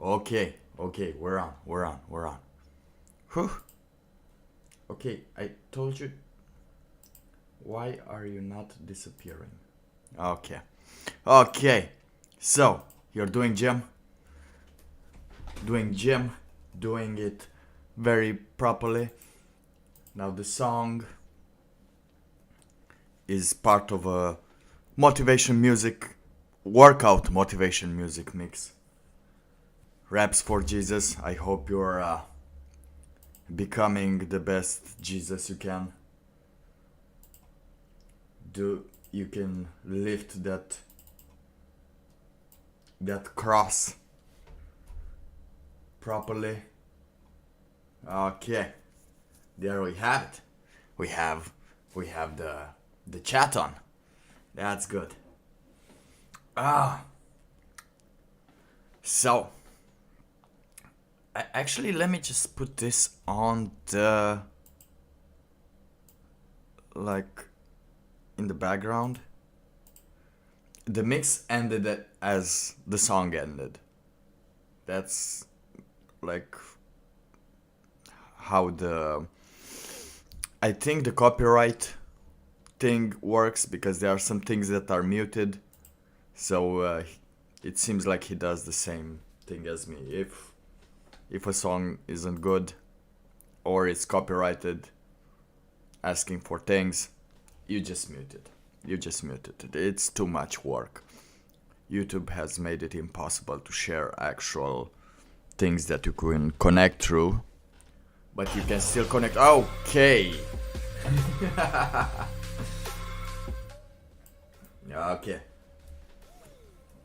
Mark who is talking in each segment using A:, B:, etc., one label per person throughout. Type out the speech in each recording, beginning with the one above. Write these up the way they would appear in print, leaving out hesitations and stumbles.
A: Okay, we're on. Whew. Okay, I told you. Why are you not disappearing? Okay. So, you're doing gym? Doing it very properly. Now the song is part of a workout motivation music mix. Raps for Jesus. I hope you're becoming the best Jesus you can. You can lift that cross properly. Okay, there we have it. We have the chat on. That's good. So actually, let me just put this on the in the background. The mix ended as the song ended. That's how I think the copyright thing works, because there are some things that are muted. So it seems like he does the same thing as me. If a song isn't good or it's copyrighted, asking for things, you just mute it. It's too much work. YouTube has made it impossible to share actual things that you can connect through, but you can still connect. Okay. Okay.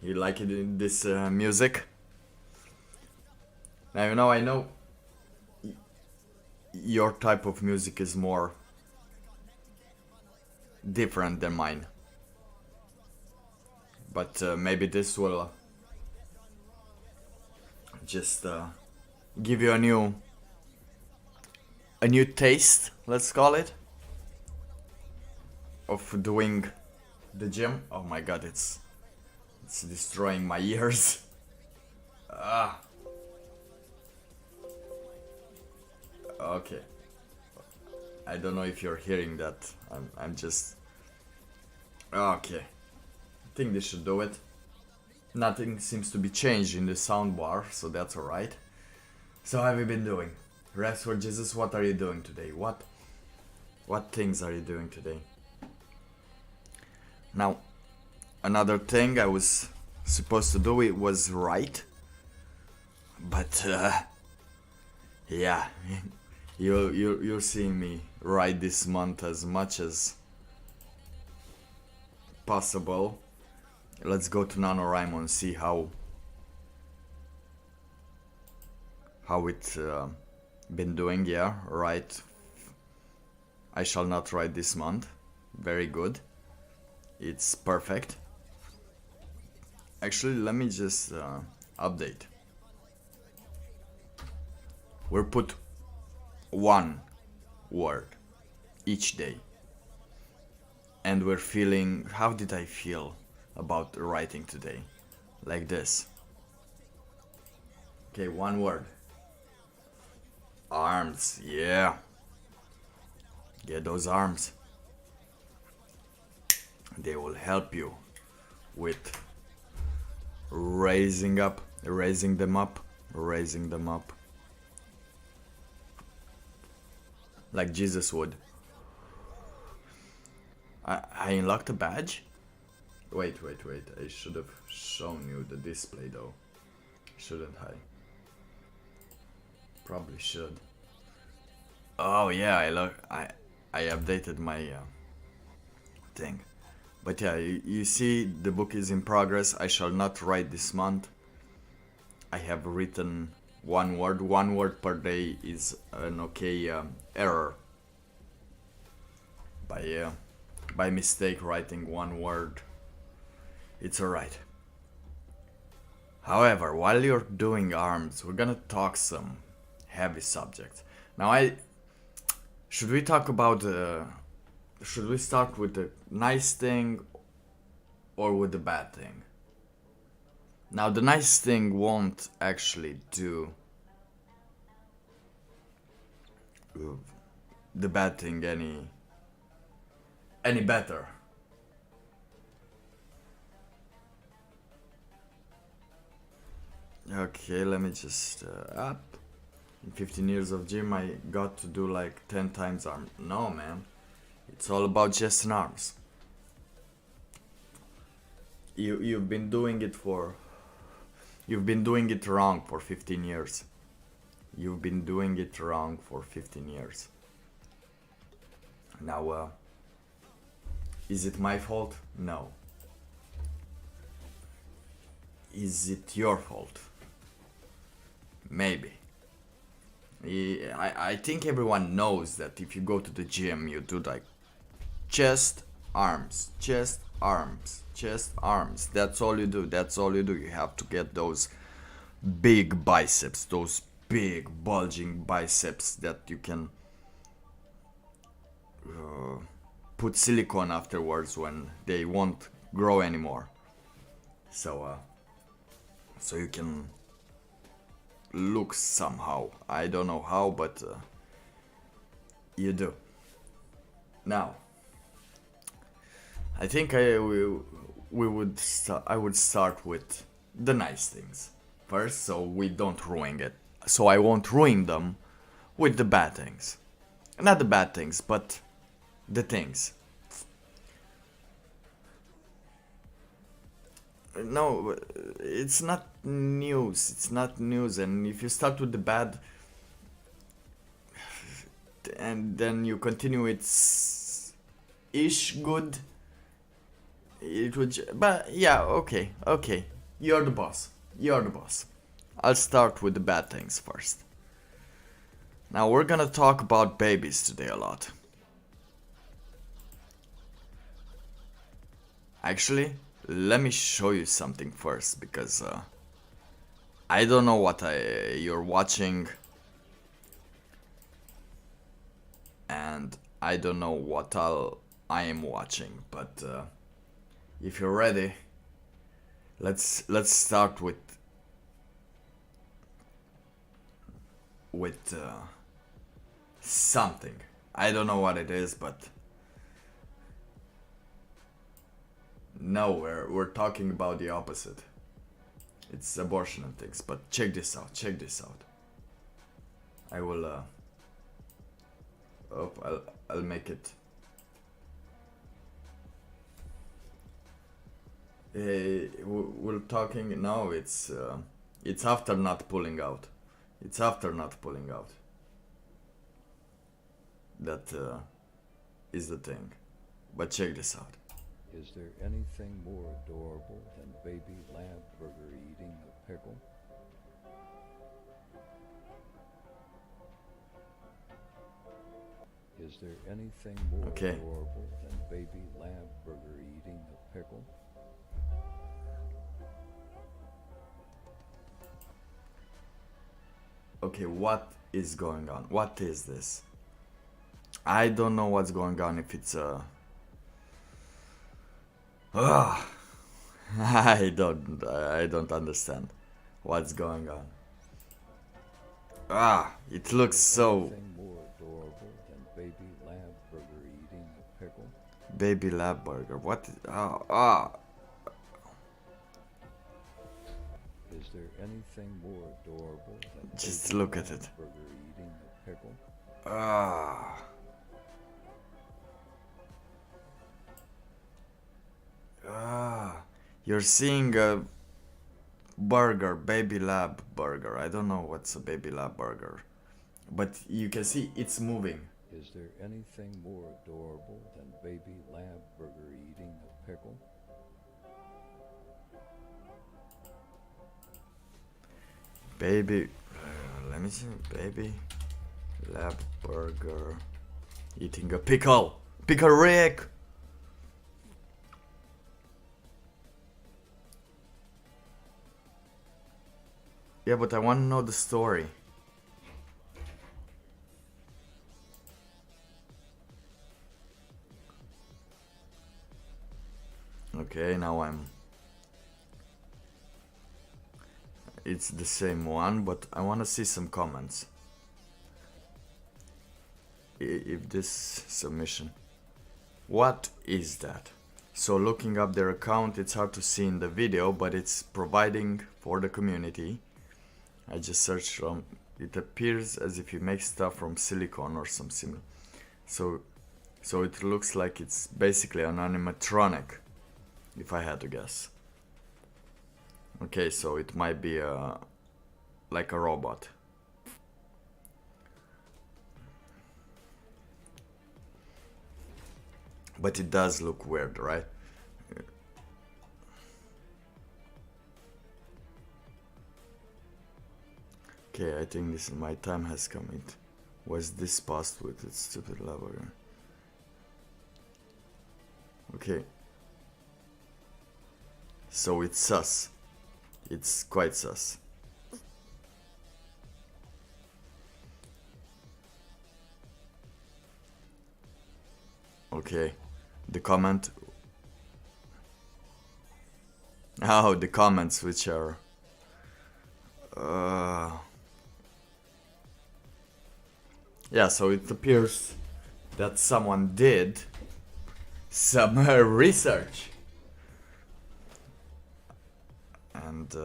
A: You like it in this music? Now I know your type of music is more different than mine, but maybe this will just give you a new taste, let's call it, of doing the gym. Oh my god, it's destroying my ears. Okay. I don't know if you're hearing that. I'm just... Okay. I think this should do it. Nothing seems to be changed in the soundbar, so that's alright. So how have you been doing? Rest for Jesus, what are you doing today? What things are you doing today? Now, another thing I was supposed to do, it was write. But, yeah. You're seeing me write this month as much as possible. Let's go to NaNoWriMo and see how it's been doing. Yeah, right. I shall not write this month. Very good. It's perfect. Actually, let me just update. We'll put one word each day, and we're feeling, how did I feel about writing today? Like this. Okay, one word. Arms. Yeah, get those arms. They will help you with raising them up, like Jesus would. I unlocked a badge? Wait. I should have shown you the display though. Shouldn't I? Probably should. Oh yeah, I updated my thing. But yeah, you see the book is in progress. I shall not write this month. I have written one word per day is an okay error. By mistake writing one word, it's alright. However, while you're doing arms, we're gonna talk some heavy subjects. Now should we talk about should we start with the nice thing or with the bad thing? Now the nice thing won't actually do the bad thing any better. Okay, let me just up. In 15 years of gym, I got to do like 10 times arm. No, man. It's all about chest and arms. You've been doing it wrong for 15 years. You've been doing it wrong for 15 years. Now, is it my fault? No. Is it your fault? Maybe. I think everyone knows that if you go to the gym, you do like chest, arms, chest, arms, chest, arms. That's all you do. That's all you do. You have to get those big biceps, those big bulging biceps that you can put silicone afterwards when they won't grow anymore. So you can look somehow. I don't know how, but you do. Now, I think I would start with the nice things first, so we don't ruin it. So I won't ruin them with the bad things. Not the bad things, but the things. No, it's not news. It's not news. And if you start with the bad, and then you continue it's ish good, it would. But yeah, okay. You're the boss. I'll start with the bad things first. Now we're gonna talk about babies today a lot. Actually, let me show you something first, because I don't know what you're watching, and I don't know what I am watching. But if you're ready, let's start with something. I don't know what it is, but no, we're talking about the opposite. It's abortion and things. But check this out. I will I'll make it. We're talking now. It's after not pulling out. That is the thing. But check this out.
B: Is there anything more adorable than baby lab burger eating a pickle? Is there anything more adorable than baby lab burger eating a pickle?
A: Okay, what is going on? What is this? I don't know what's going on. If it's I don't understand what's going on. It looks so.
B: More adorable than baby lab burger eating a pickle?
A: Baby lab burger. What?
B: Is there anything more adorable than
A: just
B: baby
A: look
B: lab
A: at it.
B: burger eating a pickle?
A: You're seeing a burger, baby lab burger. I don't know what's a baby lab burger, but you can see it's moving.
B: Is there anything more adorable than baby lab burger eating a pickle?
A: Baby, let me see. Baby lab burger eating a pickle. Pickle Rick. Yeah, but I want to know the story. Okay, now I'm it's the same one, but I want to see some comments. If this submission, what is that? So looking up their account, it's hard to see in the video, but it's providing for the community. I just searched from, it appears as if you make stuff from silicone or some similar. So it looks like it's basically an animatronic, if I had to guess. Okay, so it might be like a robot. But it does look weird, right? Okay, I think this my time has come. It was this past with its stupid lava. Okay. So it's sus. It's quite sus. Okay. The comment. Oh, the comments which are yeah, so it appears that someone did some research and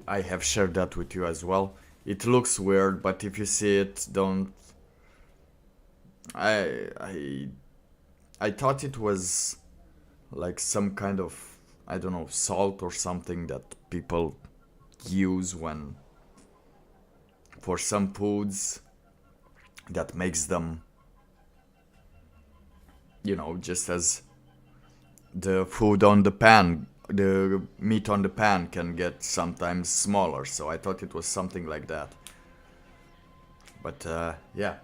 A: I have shared that with you as well. It looks weird, but if you see it, don't. I thought it was like some kind of, I don't know, salt or something that people use when for some foods that makes them, you know, just as the food on the pan, the meat on the pan can get sometimes smaller, so I thought it was something like that. But yeah,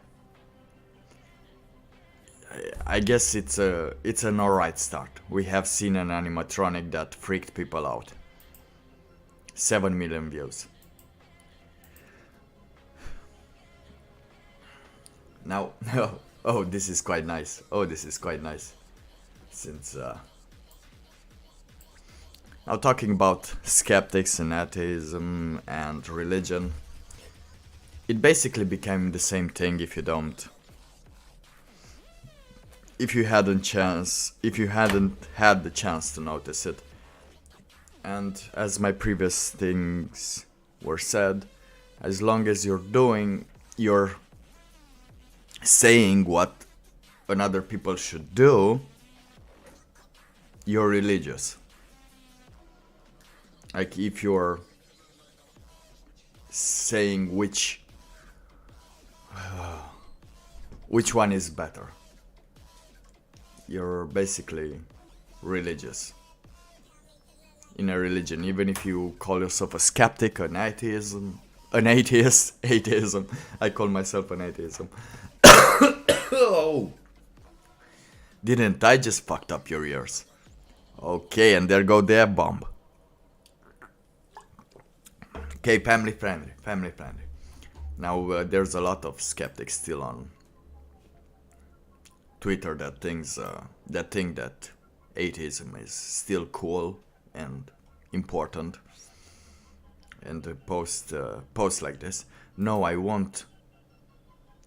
A: I guess it's an alright start. We have seen an animatronic that freaked people out. 7 million views. Now, oh, this is quite nice. Oh, this is quite nice. Since now talking about skeptics and atheism and religion, it basically became the same thing if you hadn't had the chance to notice it. And as my previous things were said, as long as you're saying what another people should do, you're religious. Like if you're saying which one is better, you're basically religious in a religion. Even if you call yourself a skeptic, an atheist, atheism. I call myself an atheism. Oh, didn't I just fucked up your ears? Okay, and there go the bomb. Okay, family friendly. Now there's a lot of skeptics still on Twitter that think that atheism is still cool and important, and post like this. No, I won't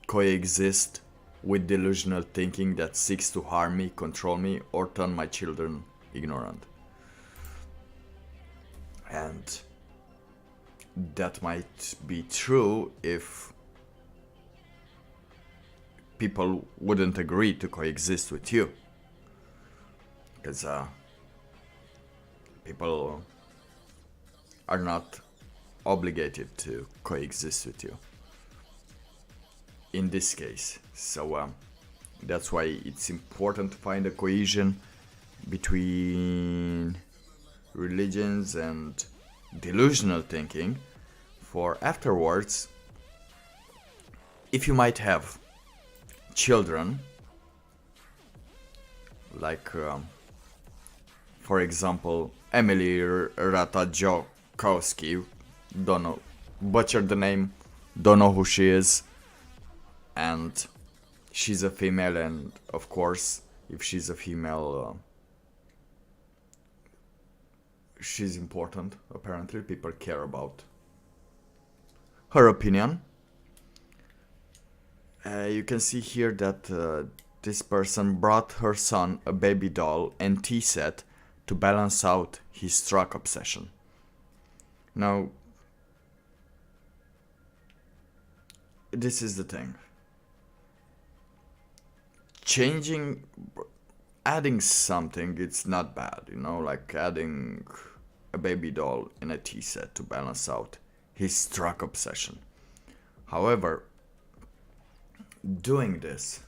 A: coexist with delusional thinking that seeks to harm me, control me, or turn my children ignorant. And that might be true if people wouldn't agree to coexist with you, because people are not obligated to coexist with you in this case. So that's why it's important to find a cohesion between religions and delusional thinking, for afterwards, if you might have children, like for example Emily Ratajkowski, don't know, butchered the name, don't know who she is, and she's a female, and of course if she's a female, she's important. Apparently, people care about her opinion. You can see here that this person brought her son a baby doll and tea set to balance out his truck obsession. Now, this is the thing. Adding something, it's not bad, you know, like adding a baby doll in a tea set to balance out his truck obsession. However, doing this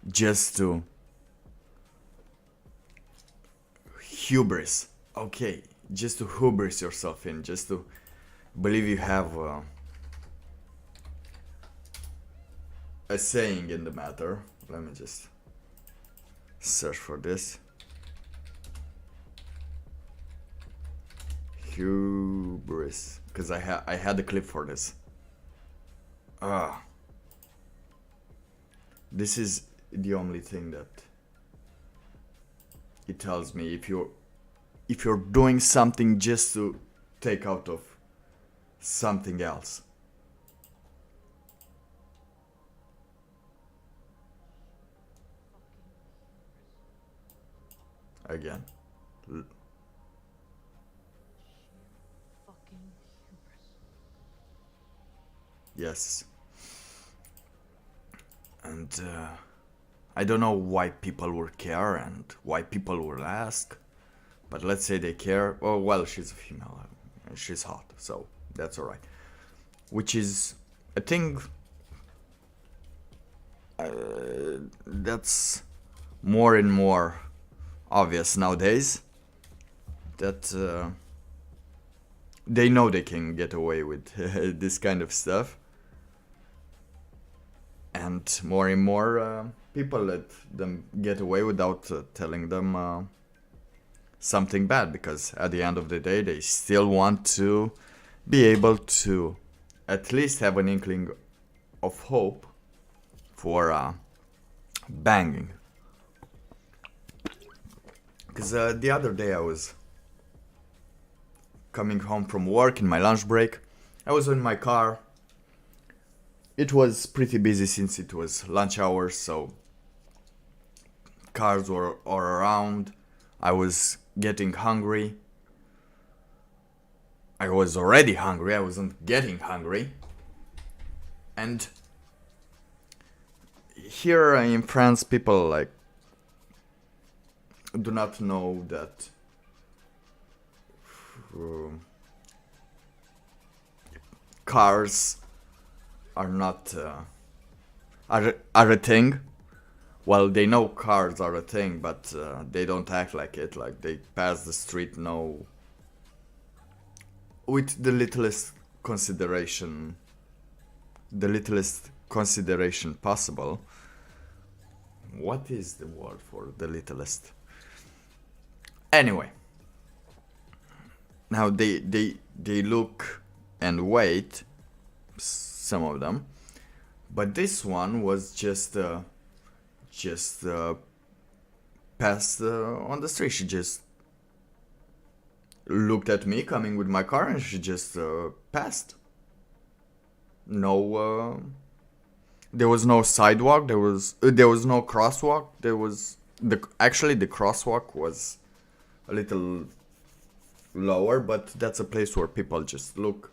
A: just to hubris, okay, just to hubris yourself in, just to believe you have a saying in the matter. Let me just search for this. Hubris, because I had a clip for this. This is the only thing that it tells me. If you're doing something just to take out of something else. Again. Yes. And I don't know why people will care and why people will ask, but let's say they care. Oh, well, she's a female and she's hot, so that's alright. Which is a thing that's more and more obvious nowadays, that they know they can get away with this kind of stuff. And more people let them get away without telling them something bad, because at the end of the day they still want to be able to at least have an inkling of hope for banging. Because the other day I was coming home from work in my lunch break. I was in my car. It was pretty busy since it was lunch hours, so cars were all around. I was getting hungry. I was already hungry, I wasn't getting hungry. And here in France, people like do not know that cars are not are a thing. Well, they know cars are a thing, but they don't act like it. Like they pass the street with the littlest consideration possible. What is the word for the littlest? Anyway, now they look and wait, some of them, but this one was just passed on the street. She just looked at me coming with my car and she just passed. No, there was no sidewalk. There was no crosswalk. There was the crosswalk was a little lower, but that's a place where people just look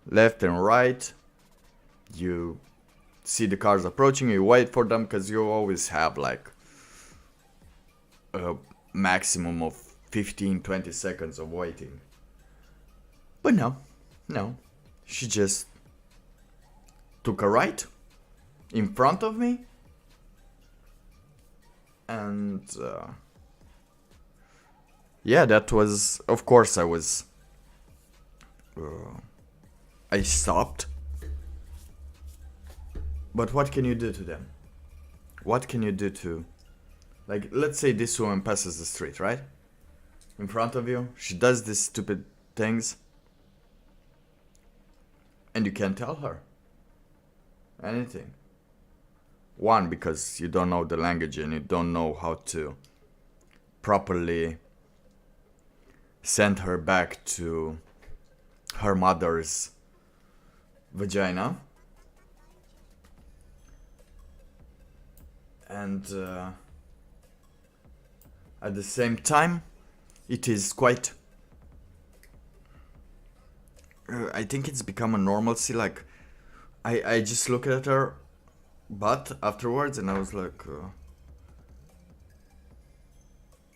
A: left and right. You see the cars approaching, you wait for them, because you always have like a maximum of 15-20 seconds of waiting. But no, she just took a right in front of me, and yeah, that was, of course, I stopped. But what can you do to them? What can you do to, like, let's say this woman passes the street, right? In front of you, she does these stupid things, and you can't tell her anything. One, because you don't know the language and you don't know how to properly send her back to her mother's vagina. And at the same time, it is quite... I think it's become a normalcy, like... I just look at her butt afterwards and I was like...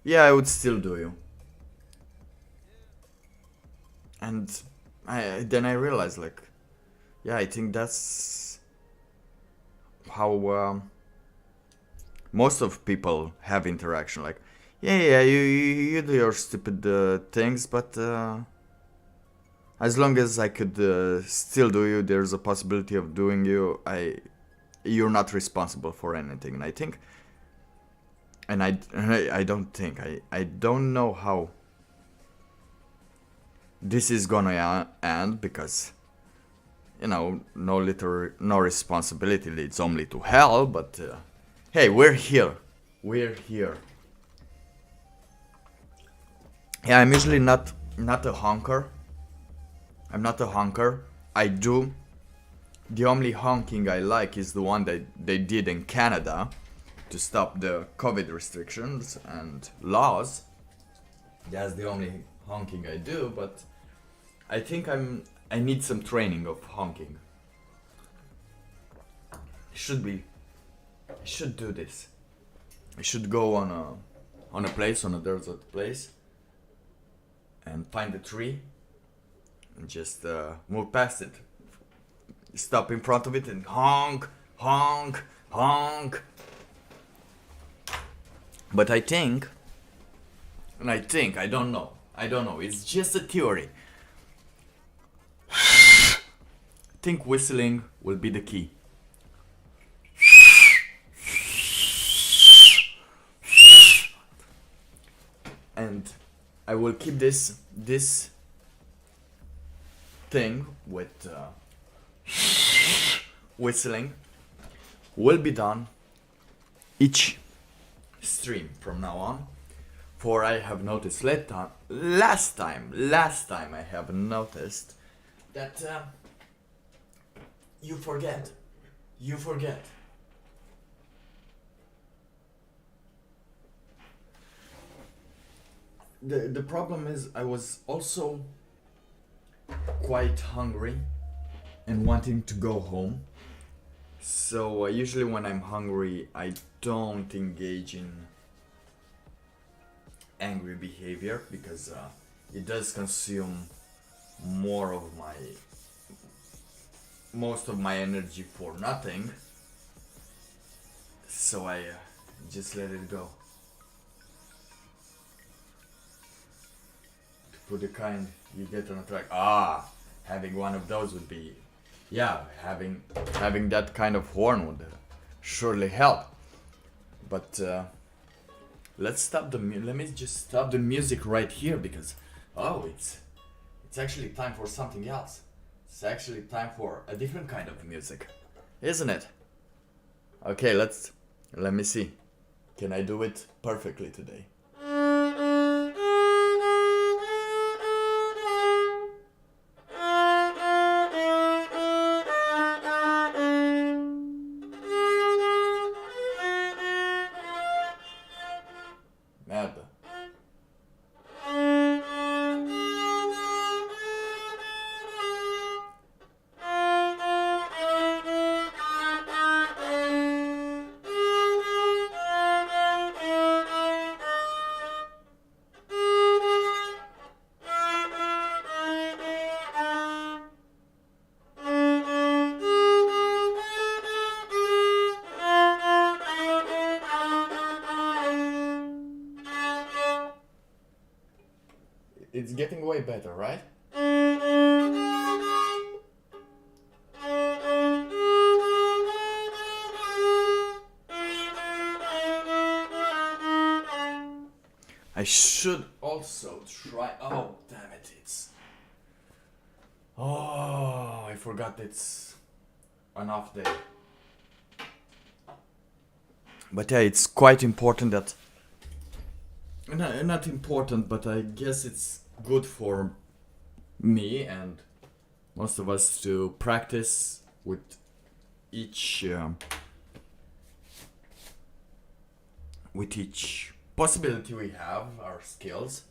A: yeah, I would still do you. And then I realized, like... yeah, I think that's... how... most of people have interaction, like, yeah, you do your stupid things, but as long as I could still do you, there's a possibility of doing you, you're not responsible for anything. And I think, and I don't think, I don't know how this is gonna end, because, you know, no responsibility leads only to hell, but hey, we're here. Yeah, I'm usually not a honker. I'm not a honker. The only honking I like is the one that they did in Canada to stop the COVID restrictions and laws. That's the only honking I do, but I think I need some training of honking. I should do this. I should go on a desert place, and find a tree, and just move past it. Stop in front of it and honk, honk, honk. But I don't know, it's just a theory. I think whistling will be the key. And I will keep this thing with whistling will be done each stream from now on. For I have noticed last time I have noticed that you forget. The problem is I was also quite hungry and wanting to go home. So usually when I'm hungry, I don't engage in angry behavior, because it does consume most of my energy for nothing. So I just let it go. For the kind you get on a track. Having one of those would be, having that kind of horn would surely help. But let me just stop the music right here, because it's actually time for something else. It's actually time for a different kind of music, isn't it? Okay, let me see. Can I do it perfectly today? Merda. It's getting way better, right? I should also try... Oh, damn it, I forgot it's an off day. But yeah, it's quite important that... Not important, but I guess it's good for me and most of us to practice with each possibility we have, our skills.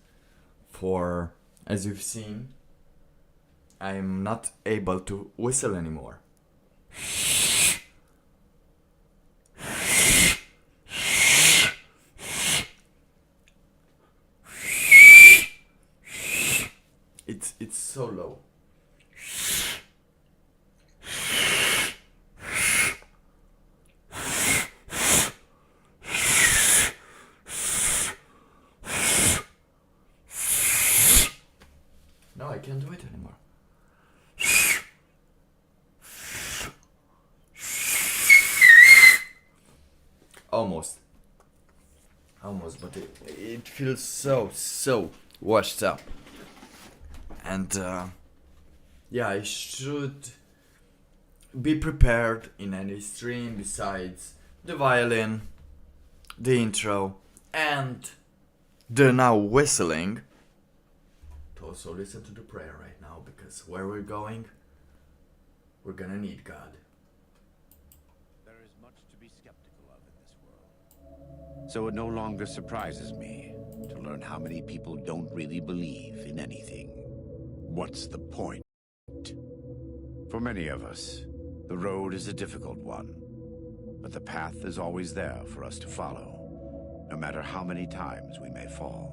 A: For, as you've seen, I'm not able to whistle anymore. It's so low. No, I can't do it anymore. Almost, but it feels so washed up. And yeah, I should be prepared in any stream besides the violin, the intro, and the now whistling. To also listen to the prayer right now, because where we're going, we're gonna need God.
C: There is much to be skeptical of in this world. So it no longer surprises me to learn how many people don't really believe in anything. What's the point? For many of us, the road is a difficult one, but the path is always there for us to follow, no matter how many times we may fall.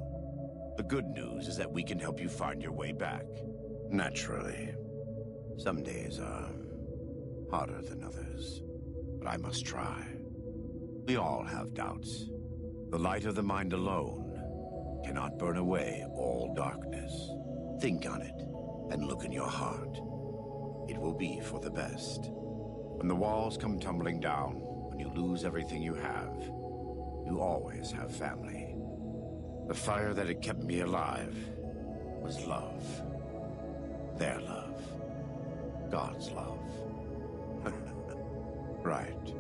C: The good news is that we can help you find your way back. Naturally, some days are harder than others, but I must try. We all have doubts. The light of the mind alone cannot burn away all darkness. Think on it and look in your heart. It will be for the best. When the walls come tumbling down, when you lose everything you have, you always have family. The fire that had kept me alive was love. Their love. God's love. Right.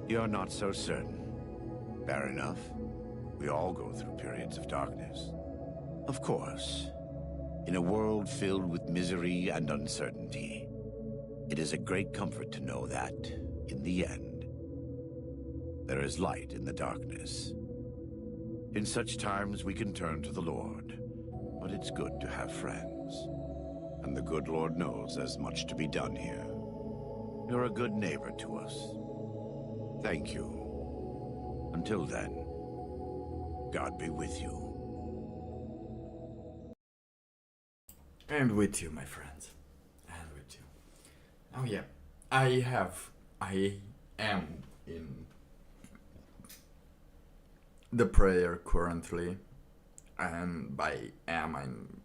C: You're not so certain. Fair enough. We all go through periods of darkness. Of course. In a world filled with misery and uncertainty, it is a great comfort to know that, in the end, there is light in the darkness. In such times we can turn to the Lord, but it's good to have friends. And the good Lord knows there's much to be done here. You're a good neighbor to us. Thank you. Until then, God be with you.
A: And with you, my friends. And with you. Oh yeah. I am in the prayer currently. And by I'm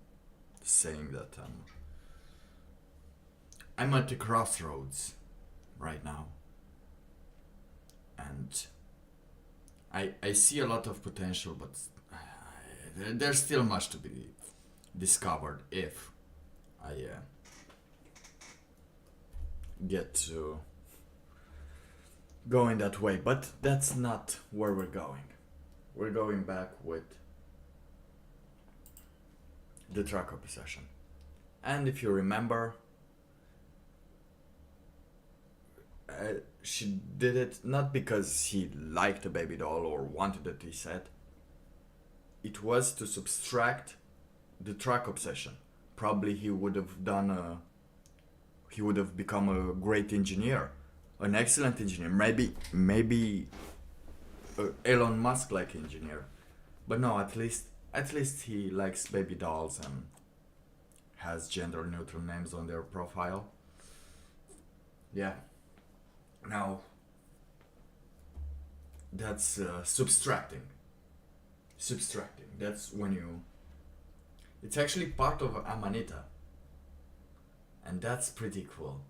A: saying that I'm at the crossroads right now. And I see a lot of potential, but there's still much to be discovered if I get to go in that way. But that's not where we're going. We're going back with the track obsession. And if you remember, she did it not because he liked the baby doll or wanted it, he said. It was to subtract the track obsession. Probably he would have become a great engineer, an excellent engineer, maybe Elon Musk like engineer. But no, at least he likes baby dolls and has gender neutral names on their profile. Yeah. Now that's subtracting. That's when you, it's actually part of Amanita, and that's pretty cool.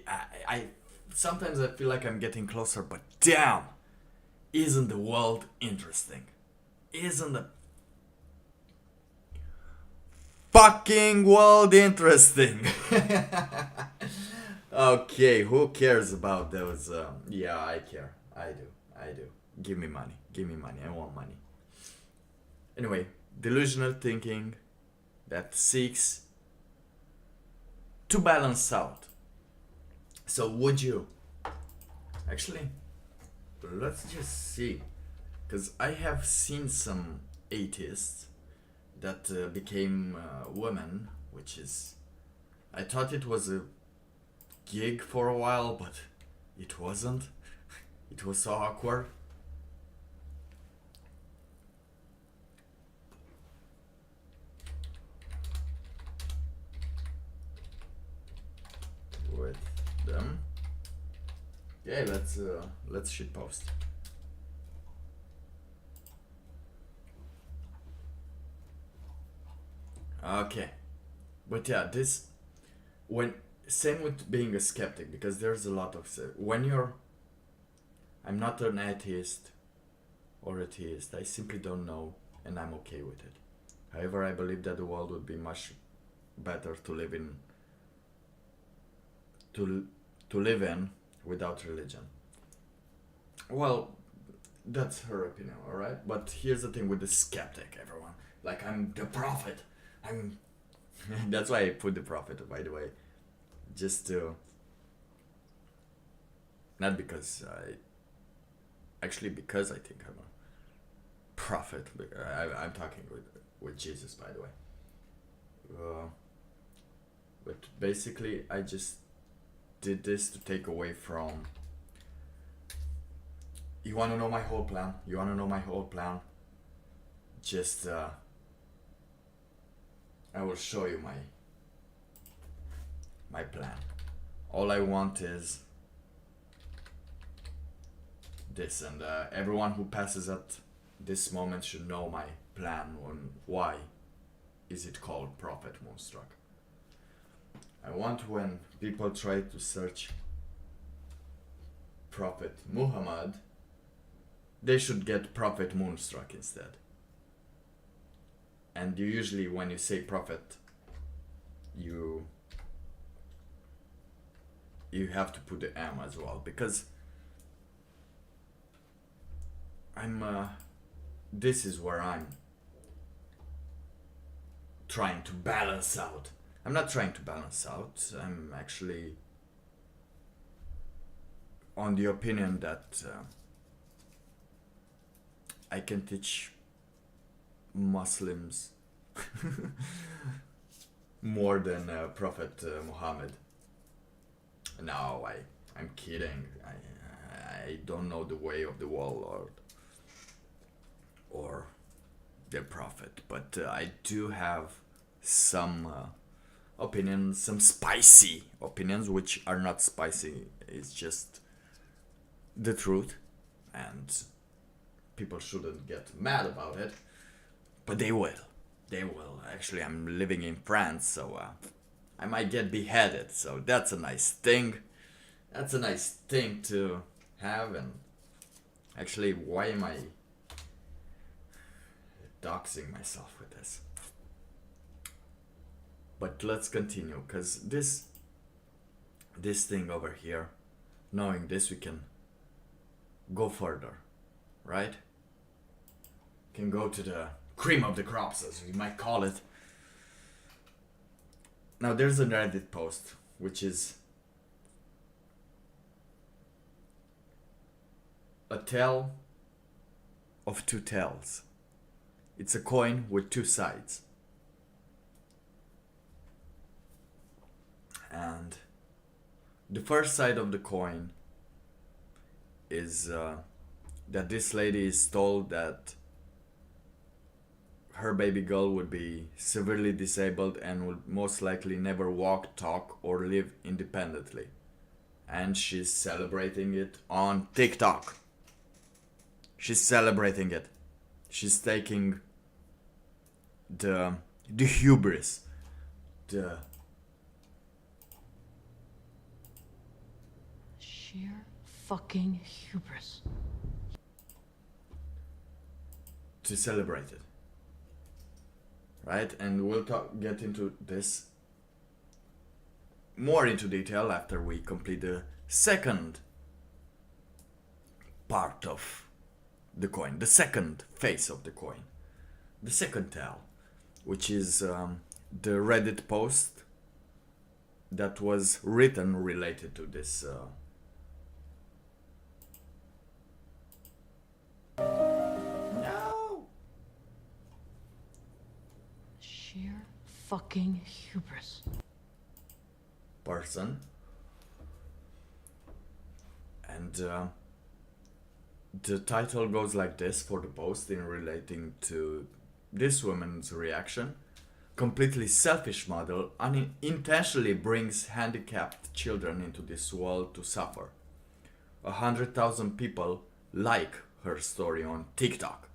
A: I sometimes I feel like I'm getting closer, but damn, isn't the world interesting? Isn't the fucking world interesting? Okay, who cares about those? Yeah, I care. I do. Give me money. I want money. Anyway, delusional thinking that seeks to balance out. So would you? Actually, let's just see. Because I have seen some atheists that became women, which is... I thought it was a gig for a while, but it wasn't. It was so awkward. With them. Yeah, let's shitpost. Okay, but yeah, this when same with being a skeptic, because there's a lot of when you're. I'm not an atheist or a theist. I simply don't know, and I'm okay with it. However, I believe that the world would be much better to live in. To live in without religion. Well, that's her opinion, alright? But here's the thing with the skeptic, everyone. Like, I'm the prophet. I'm... That's why I put the prophet, by the way. Just to... Not because I... Actually, because I think I'm a prophet. I'm talking with Jesus, by the way. But basically, I just did this to take away from... You wanna know my whole plan? You wanna know my whole plan? Just, I will show you my plan. All I want is this, and everyone who passes at this moment should know my plan on why is it called Prophet Moonstruck. I want when people try to search Prophet Muhammad, they should get Prophet Moonstruck instead. And you usually, when you say prophet, you have to put the M as well, because this is where I'm trying to balance out. I'm not trying to balance out. I'm actually on the opinion that I can teach Muslims more than Prophet Muhammad. No, I'm kidding. I don't know the way of the warlord or the prophet, but I do have some opinions, some spicy opinions, which are not spicy. It's just the truth, and people shouldn't get mad about it, but they will. They will. Actually, I'm living in France, so I might get beheaded, so that's a nice thing. That's a nice thing to have. And actually, why am I doxing myself with this? But let's continue, because this thing over here, knowing this, we can go further, right? Can go to the cream of the crops, as we might call it. Now there's a Reddit post, which is a tale of two tails. It's a coin with two sides. And the first side of the coin is that this lady is told that her baby girl would be severely disabled and would most likely never walk, talk, or live independently. And she's celebrating it on TikTok. She's celebrating it. She's taking the hubris, the
D: sheer fucking hubris
A: to celebrate it. Right? And we'll get into this more into detail after we complete the second part of the coin, the second face of the coin, the second tail, which is the Reddit post that was written related to this. No!
D: Sheer fucking hubris.
A: Person. And the title goes like this for the post in relating to this woman's reaction. Completely selfish model unintentionally brings handicapped children into this world to suffer. 100,000 people like her story on TikTok.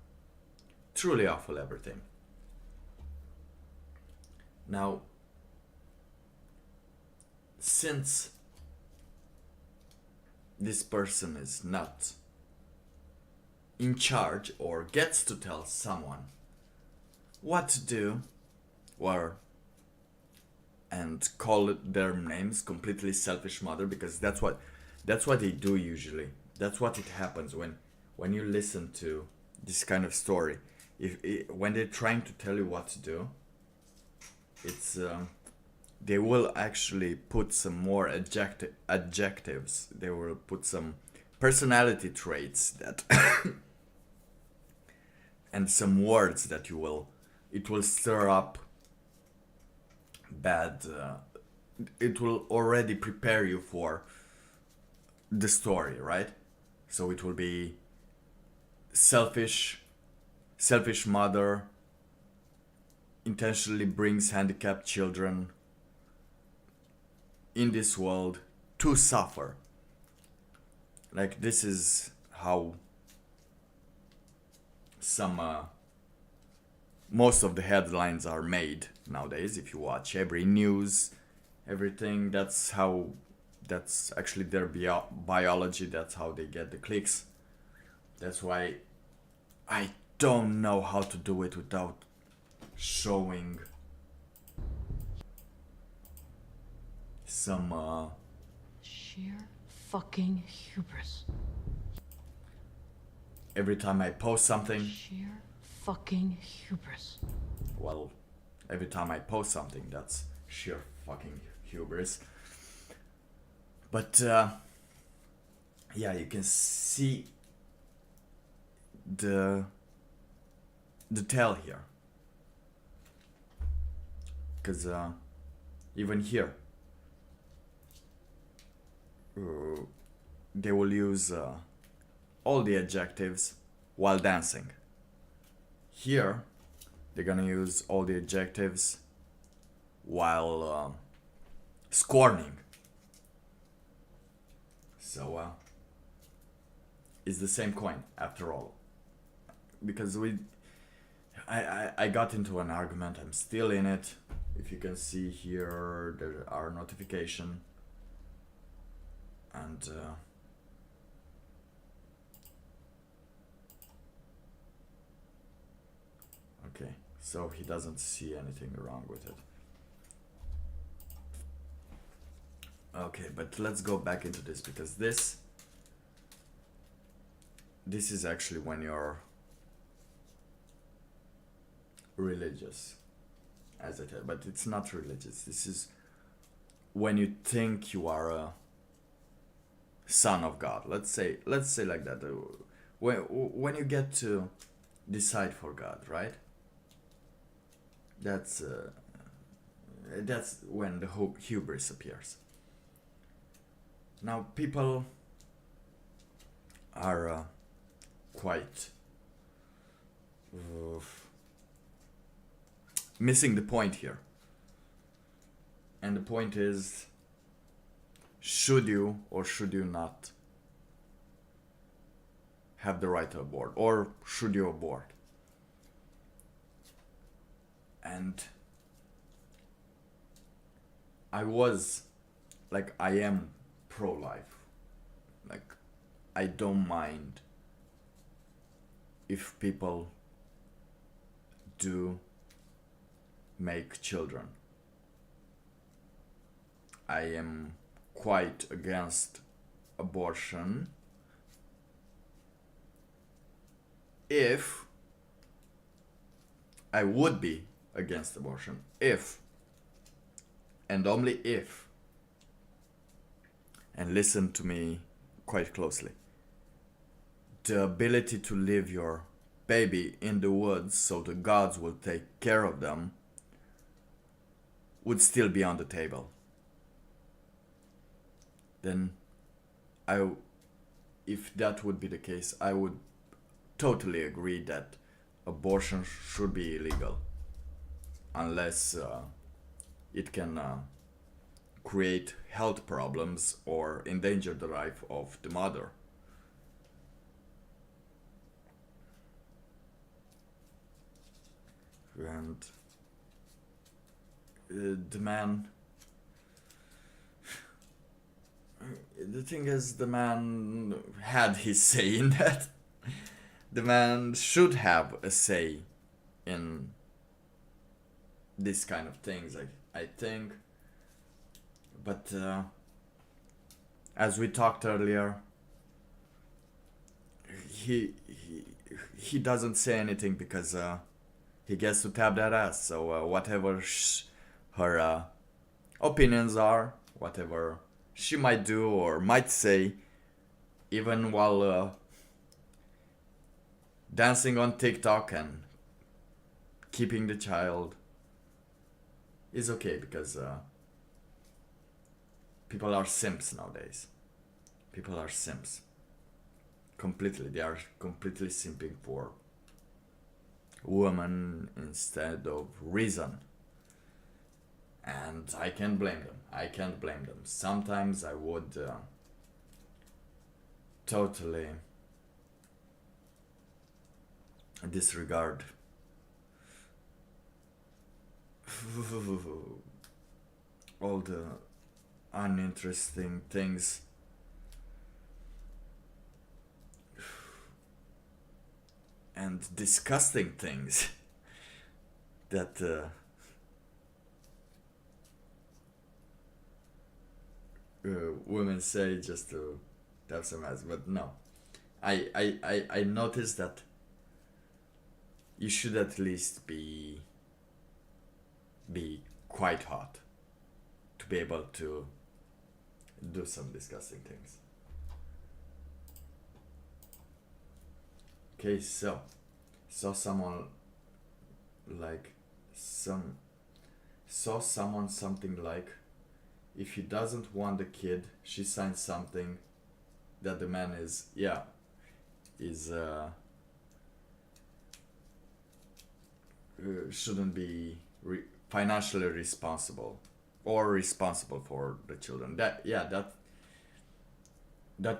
A: Truly awful everything. Now, since this person is not in charge or gets to tell someone what to do, and call their names completely selfish mother, because that's what they do usually. That's what it happens when you listen to this kind of story. When they're trying to tell you what to do, it's they will actually put some more adjectives. They will put some personality traits that and some words that it will stir up bad. It will already prepare you for the story, right? So it will be selfish mother intentionally brings handicapped children in this world to suffer. Like, this is how some most of the headlines are made nowadays. If you watch every news, everything, that's actually their biology. That's how they get the clicks. That's why I don't know how to do it without showing some
D: Sheer fucking hubris.
A: every time I post something,
D: Sheer fucking hubris.
A: well, every time I post something, that's sheer fucking hubris. But yeah, you can see the tell here, because even here they will use all the adjectives while dancing. Here they're gonna use all the adjectives while scorning. So it's the same coin after all, because I got into an argument. I'm still in it. If you can see here, there are notification, and okay, so he doesn't see anything wrong with it. Okay, but let's go back into this, because this is actually when you're religious, as I said, but it's not religious. This is when you think you are a son of God. Let's say like that. When you get to decide for God, right? That's when the hubris appears. Now people are quite missing the point here. And the point is, should you or should you not have the right to abort, or should you abort? And I am pro-life. Like, I don't mind if people do make children. I am quite against abortion I would be against abortion if and only if, and listen to me quite closely, the ability to leave your baby in the woods so the gods will take care of them would still be on the table, then if that would be the case, I would totally agree that abortion should be illegal, unless it can create health problems or endanger the life of the mother. And the man, the thing is, the man had his say in that. The man should have a say in this kind of things, I think. But as we talked earlier, he doesn't say anything because he gets to tap that ass. So whatever her opinions are, whatever she might do or might say, even while dancing on TikTok and keeping the child, is okay, because people are simps nowadays. People are simps. Completely. They are completely simping for women instead of reason. And I can't blame them. I can't blame them. Sometimes I would totally disregard all the uninteresting things and disgusting things that women say just to have some ass. But no, I noticed that you should at least be quite hot to be able to do some disgusting things. Okay, so saw someone something like, if he doesn't want the kid, she signs something that the man is shouldn't be financially responsible or responsible for the children. That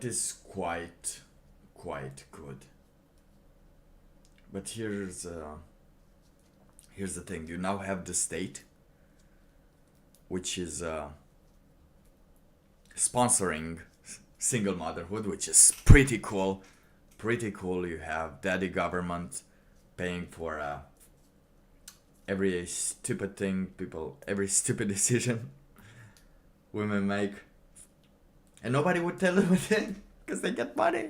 A: is quite good. But here's the thing. You now have the state, which is sponsoring single motherhood, which is pretty cool. You have daddy government paying for every stupid thing every stupid decision women make, and nobody would tell them a thing because they get money.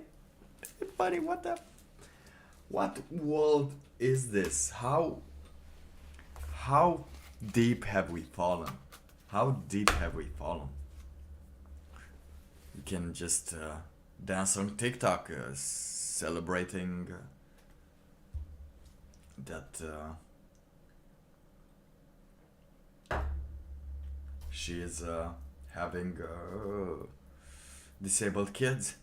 A: What world is this? How deep have we fallen? You can just dance on TikTok celebrating that she is having disabled kids.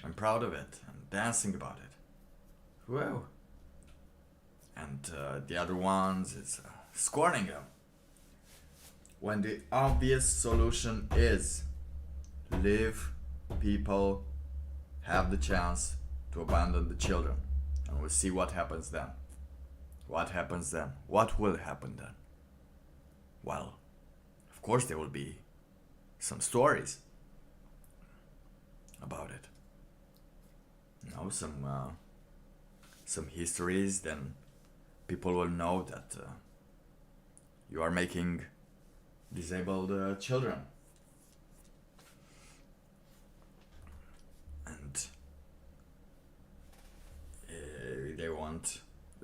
A: I'm proud of it. I'm dancing about it. Whoa. And the other ones is scorning them. When the obvious solution is leave people have the chance to abandon the children. And we'll see what happens then. What will happen then? Well, of course there will be some stories about it. Some histories, then people will know that you are making disabled children. And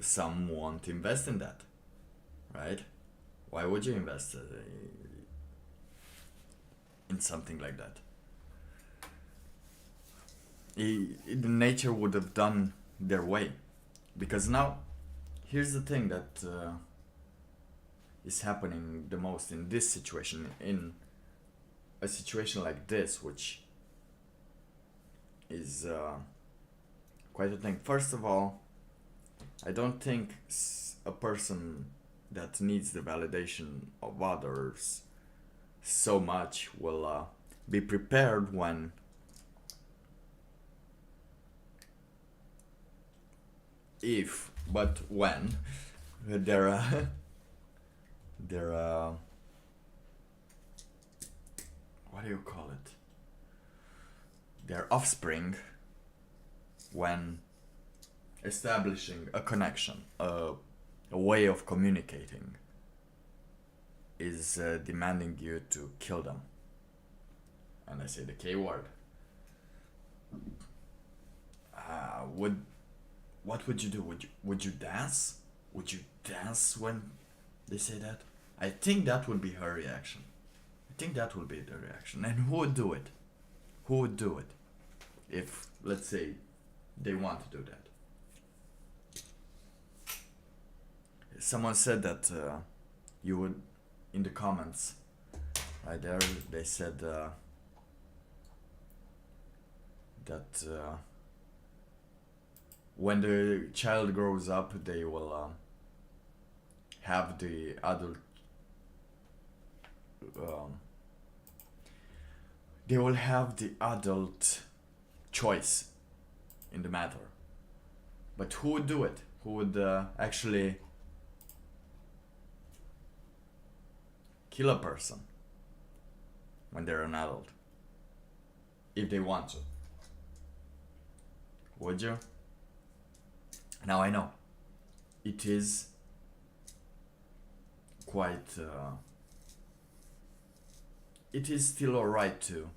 A: some won't invest in that, right? Why would you invest in something like that? Nature would have done their way. Because now, here's the thing that is happening the most in this situation, in a situation like this, which is quite a thing. First of all, I don't think a person that needs the validation of others so much will be prepared when when their what do you call it? Their offspring, when establishing a connection, a way of communicating, is demanding you to kill them. And I say the K word. What would you do? Would you dance? Would you dance when they say that? I think that would be her reaction. I think that would be the reaction. And who would do it? Who would do it? If, let's say, they want to do that. Someone said that you would, in the comments, right there, they said that when the child grows up, they will have the adult. They will have the adult choice in the matter. But who would do it? Who would actually kill a person when they're an adult? If they want to. Would you? Now I know. It is quite... it is still alright to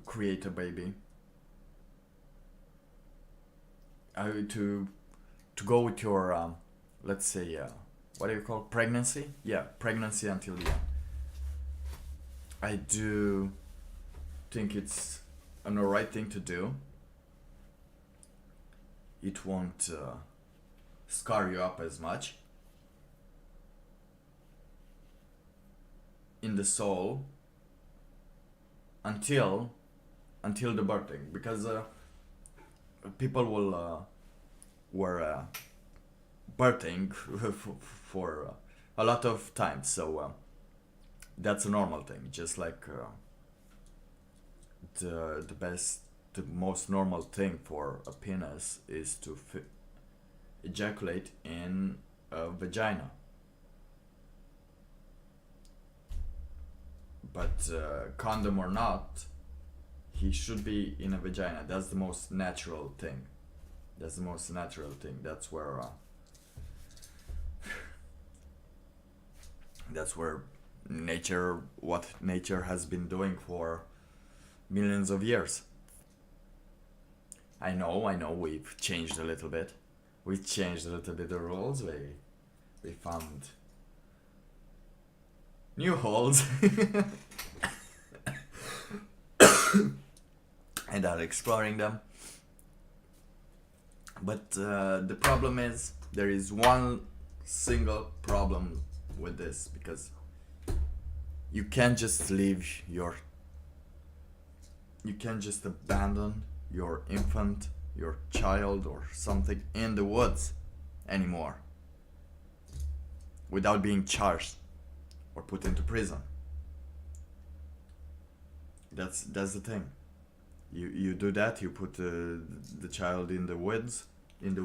A: create a baby. To go with your, let's say, what do you call pregnancy? Yeah, pregnancy until the end. I do think it's an alright thing to do. It won't scar you up as much in the soul until the birthing, because people were birthing for a lot of times, so that's a normal thing. Just like the most normal thing for a penis is to ejaculate in a vagina. But condom or not, he should be in a vagina. That's the most natural thing. That's the most natural thing. That's where nature, what nature has been doing for millions of years. I know, we've changed a little bit. We've changed a little bit the rules. We found new holes and are exploring them. But the problem is, there is one single problem with this, because you can't just abandon your infant, your child or something in the woods anymore without being charged or put into prison. That's the thing. You do that, you put the child in the woods, and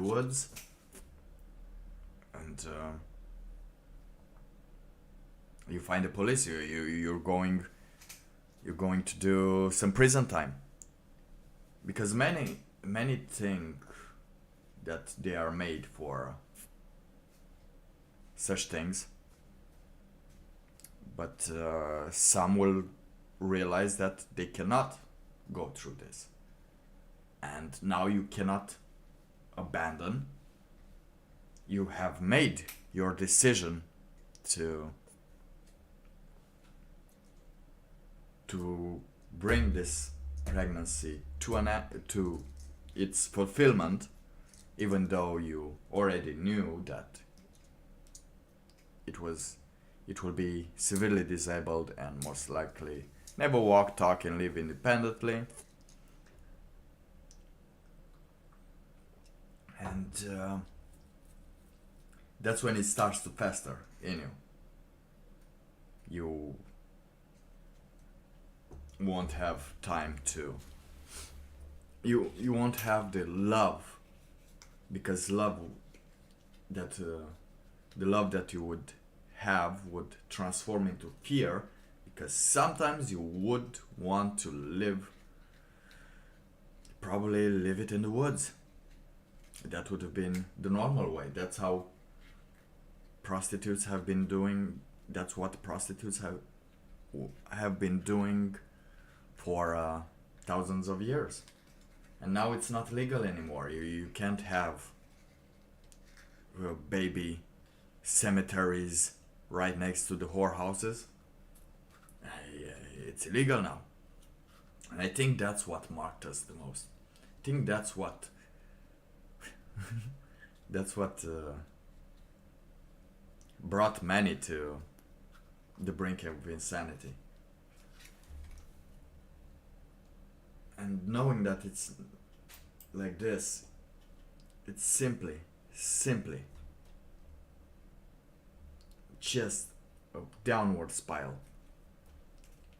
A: you find the police. You're going to do some prison time, because many think that they are made for such things, but some will realize that they cannot go through this, and now you cannot abandon. You have made your decision to bring this pregnancy to its fulfillment, even though you already knew that it will be severely disabled and most likely never walk, talk, and live independently. And that's when it starts to fester in you. You won't have time to. You won't have the love, because the love that you would have would transform into fear, because sometimes you would want to probably live it in the woods. That would have been the normal way. That's how prostitutes have been doing. That's what prostitutes have been doing for thousands of years. And now it's not legal anymore. You can't have baby cemeteries right next to the whorehouses. It's illegal now. And I think that's what marked us the most. I think that's what brought many to the brink of insanity. And knowing that it's like this, it's simply just a downward spiral.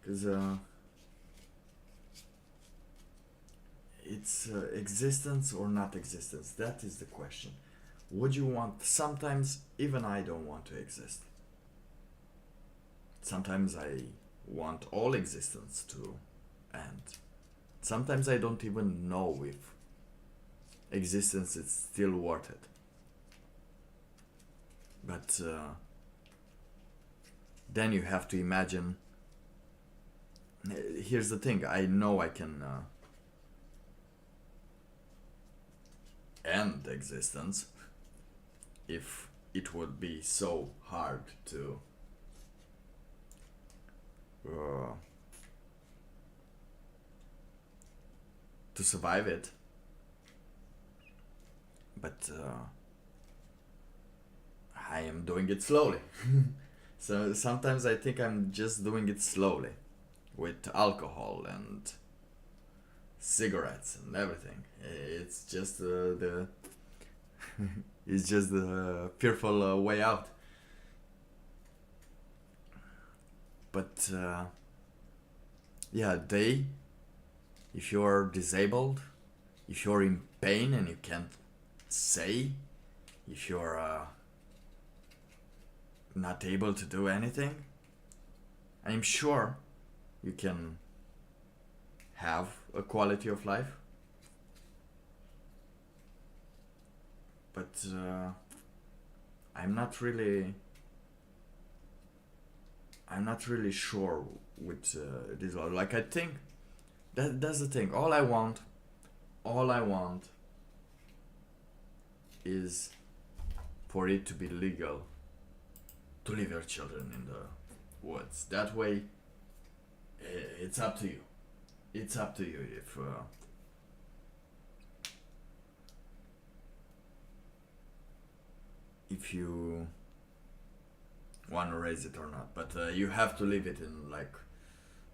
A: Because it's existence or not existence. That is the question. Would you want? Sometimes even I don't want to exist. Sometimes I want all existence to end. Sometimes I don't even know if existence is still worth it. But then you have to imagine. Here's the thing. I know I can end existence if it would be so hard to survive it. But I am doing it slowly. So sometimes I think I'm just doing it slowly, with alcohol and cigarettes and everything. It's just it's just the fearful way out. But yeah, if you're disabled, if you're in pain and you can't say, if you're not able to do anything, I'm sure you can have a quality of life. But I'm not really sure with this. Like, I think that's the thing. All I want is for it to be legal to leave your children in the woods. That way, it's up to you. It's up to you if you want to raise it or not. But you have to leave it in like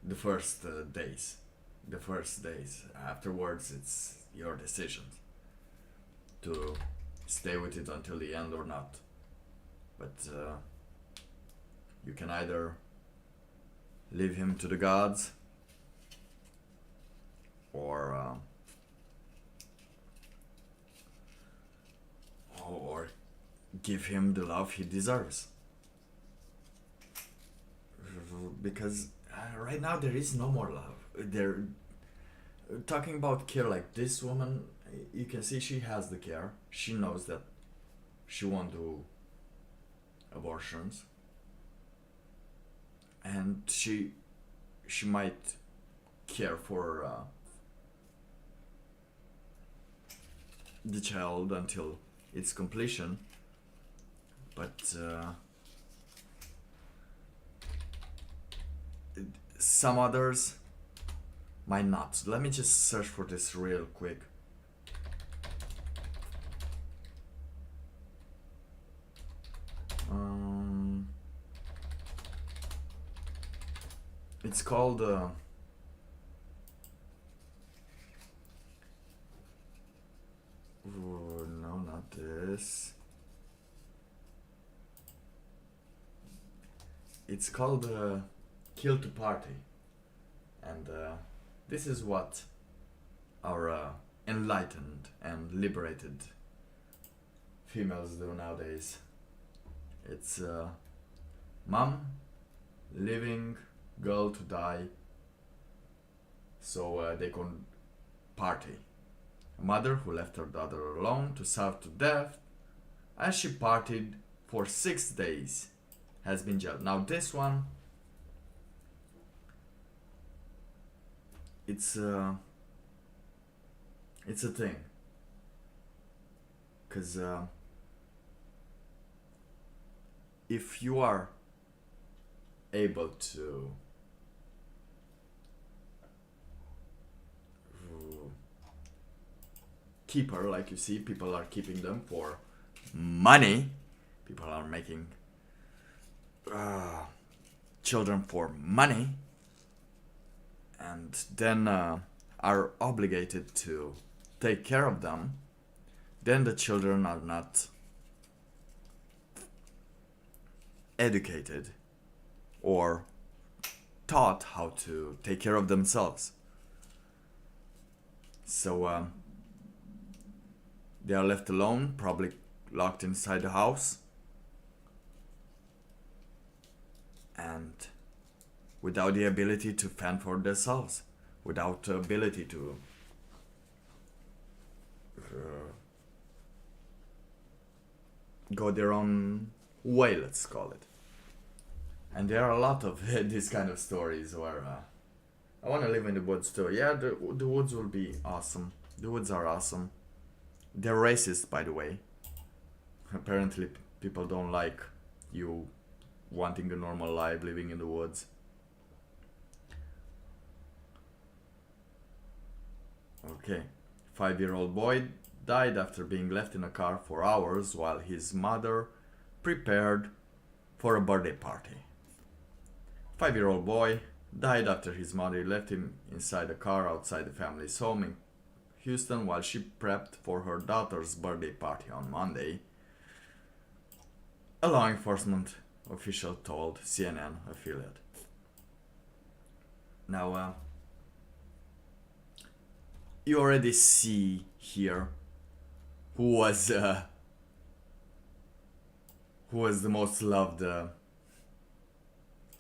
A: the first days. The first days. Afterwards, it's your decision to stay with it until the end or not. But you can either leave him to the gods or give him the love he deserves. Because right now there is no more love. They're talking about care. Like this woman, you can see she has the care. She knows that she won't do abortions, and she might care for the child until its completion. but some others might not. Let me just search for this real quick. It's called ooh, no, not this. It's called Kill to Party, and this is what our enlightened and liberated females do nowadays. It's mom leaving girl to die so they can party. A mother who left her daughter alone to starve to death as she partied for 6 days has been jailed. Now this one, it's a thing, cause if you are able to keep her, like you see, people are keeping them for money. People are making children for money, and then are obligated to take care of them. Then the children are not educated or taught how to take care of themselves. So they are left alone, probably locked inside the house, and without the ability to fend for themselves, without the ability to go their own way, let's call it. And there are a lot of these kind of stories where I want to live in the woods too. Yeah, the woods will be awesome. The woods are awesome. They're racist, by the way. Apparently people don't like you wanting a normal life living in the woods. Okay. 5-year-old boy died after being left in a car for hours while his mother prepared for a birthday party. 5-year-old boy died after his mother left him inside a car outside the family's home in Houston while she prepped for her daughter's birthday party on Monday, a law enforcement official told CNN affiliate. Now, you already see here who was the most loved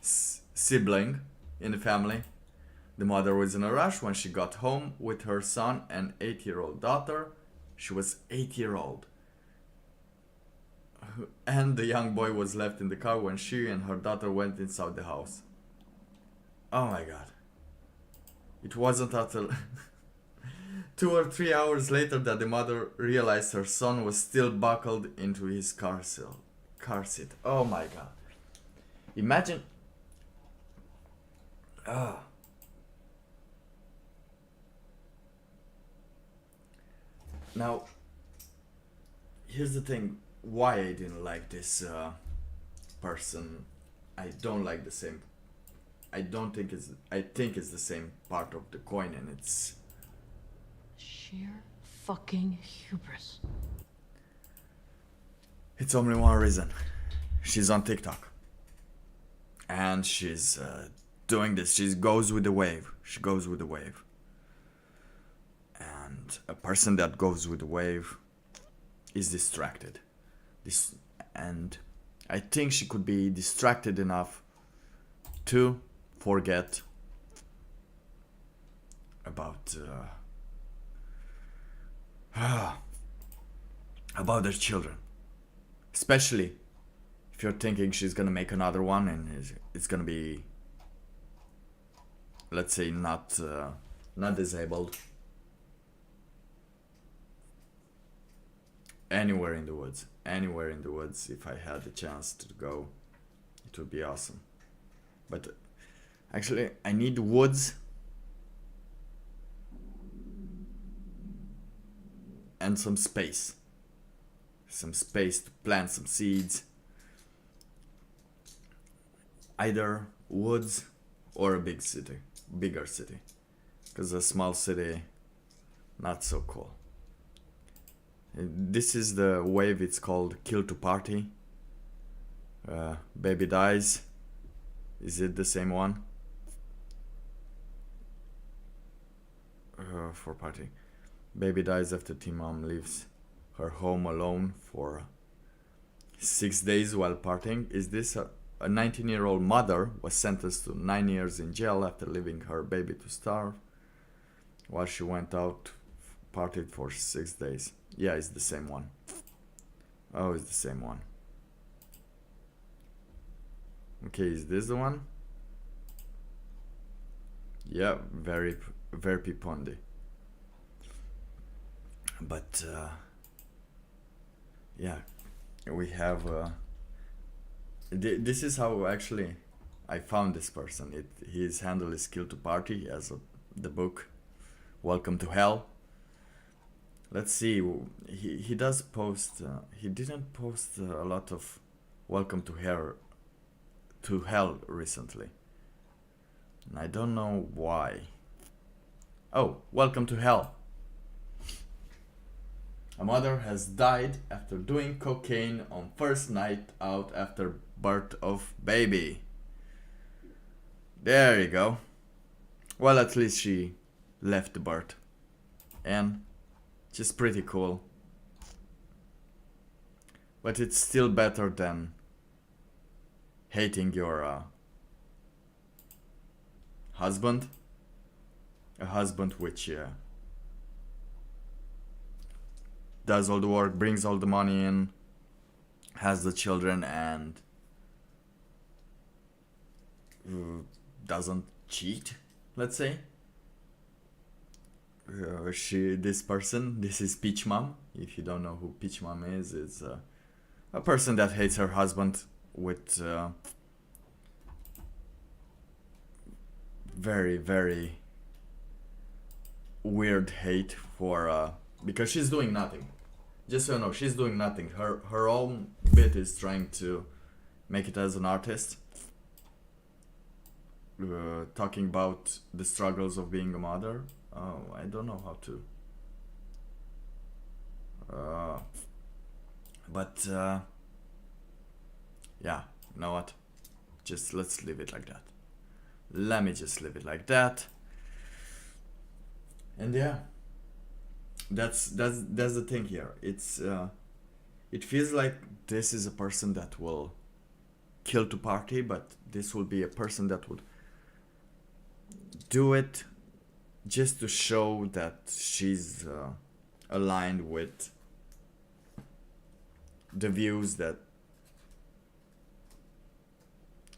A: sibling in the family. The mother was in a rush when she got home with her son and 8-year-old daughter. She was 8-year-old. And the young boy was left in the car when she and her daughter went inside the house. Oh my god. It wasn't until 2 or 3 hours later that the mother realized her son was still buckled into his car seat. Oh my god. Imagine. Now, here's the thing. Why I didn't like this person. I don't like the same. I think it's the same part of the coin, and it's
D: Sheer fucking hubris.
A: It's only one reason. She's on TikTok. And she's doing this. She goes with the wave. She goes with the wave. And a person that goes with the wave is distracted. And I think she could be distracted enough to forget about their children. Especially if you're thinking she's gonna make another one and it's gonna be, let's say, not disabled. Anywhere in the woods. Anywhere in the woods. If I had the chance to go, it would be awesome. But actually, I need woods and some space. Some space to plant some seeds. Either woods or a big city, bigger city. Because a small city, not so cool. This is the wave, it's called Kill to Party. Baby dies. Is it the same one? For party. Baby dies after teen mom leaves her home alone for 6 days while partying. Is this a 19-year-old mother was sentenced to 9 years in jail after leaving her baby to starve while she went out partied for 6 days. Yeah, it's the same one. Oh, it's the same one. Okay, is this the one? Yeah, very Pondi. But yeah, we have this is how actually I found this person. His handle is Kill to Party. He has the book Welcome to Hell. Let's see, he does post, he didn't post a lot of Welcome to Hell recently. And I don't know why. Oh, Welcome to Hell. A mother has died after doing cocaine on first night out after birth of baby. There you go. Well, at least she left the birth. And just pretty cool. But it's still better than hating your husband. A husband which does all the work, brings all the money in, has the children, and doesn't cheat, let's say. This is Peach Mom. If you don't know who Peach Mom is, it's a person that hates her husband with very, very weird hate for because she's doing nothing. Just so you know, she's doing nothing. Her own bit is trying to make it as an artist, talking about the struggles of being a mother. Oh, I don't know how to. But yeah, you know what? Just let's leave it like that. Let me just leave it like that. And yeah, that's the thing here. It's it feels like this is a person that will kill to party, but this will be a person that would do it just to show that she's aligned with the views that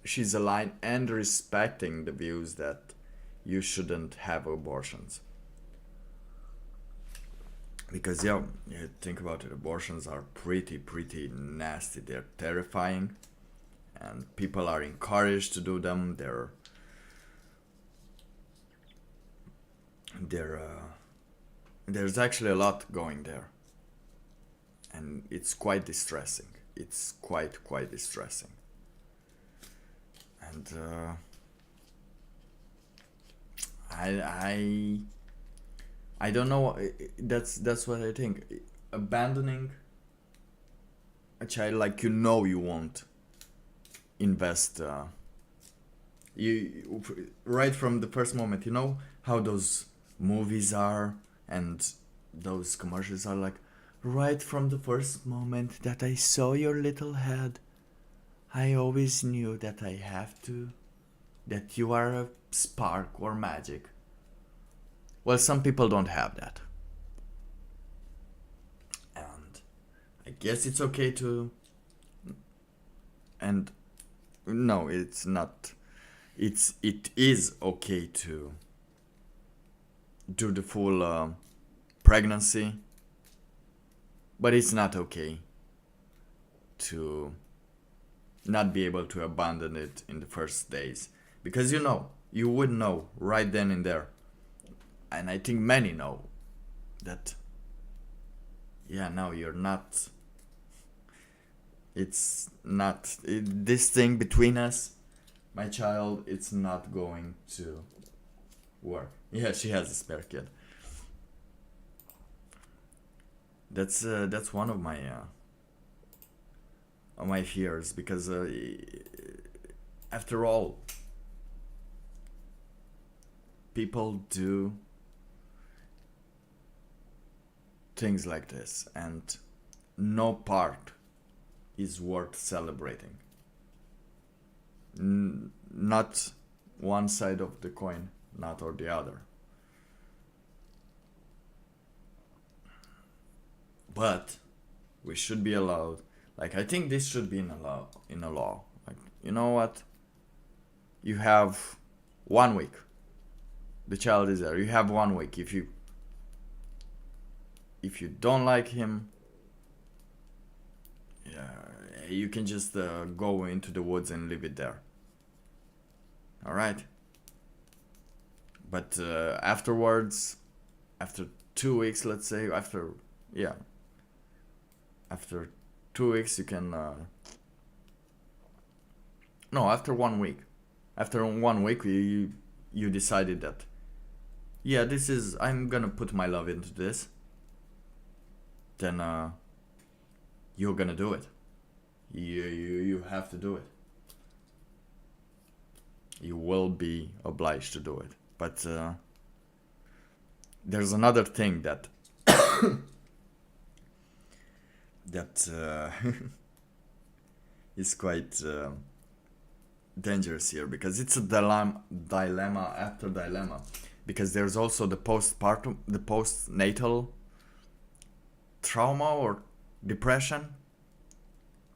A: she's aligned and respecting the views that you shouldn't have abortions. Because yeah, you think about it, abortions are pretty nasty. They're terrifying, and people are encouraged to do them. There's actually a lot going there, and it's quite distressing. It's quite distressing. And I don't know. That's what I think. Abandoning a child, like, you know, you won't invest. You right from the first moment. You know how those movies are and those commercials are, like, right from the first moment that I saw your little head, I always knew that that you are a spark or magic. Well, some people don't have that. And I guess it's okay to... And no, it's not. It is okay to do the full pregnancy But it's not okay to not be able to abandon it in the first days, because you would know right then and there, and I think many know that, yeah, no, you're not, it's not, this thing between us, my child, it's not going to work. Yeah, she has a spare kid. That's one of my fears, because after all, people do things like this, and no part is worth celebrating. Not one side of the coin, not or the other. But we should be allowed, like, I think this should be in a law. Like, you know what? You have 1 week. The child is there. You have 1 week. If you don't like him, yeah, you can just go into the woods and leave it there. All right. But afterwards, after 2 weeks, let's say, after 2 weeks, you can. No, after 1 week. After 1 week, you decided that, yeah, this is, I'm gonna put my love into this. Then you're gonna do it. You have to do it. You will be obliged to do it. But there's another thing that that is quite dangerous here, because it's a dilemma after dilemma, because there's also the postnatal trauma or depression,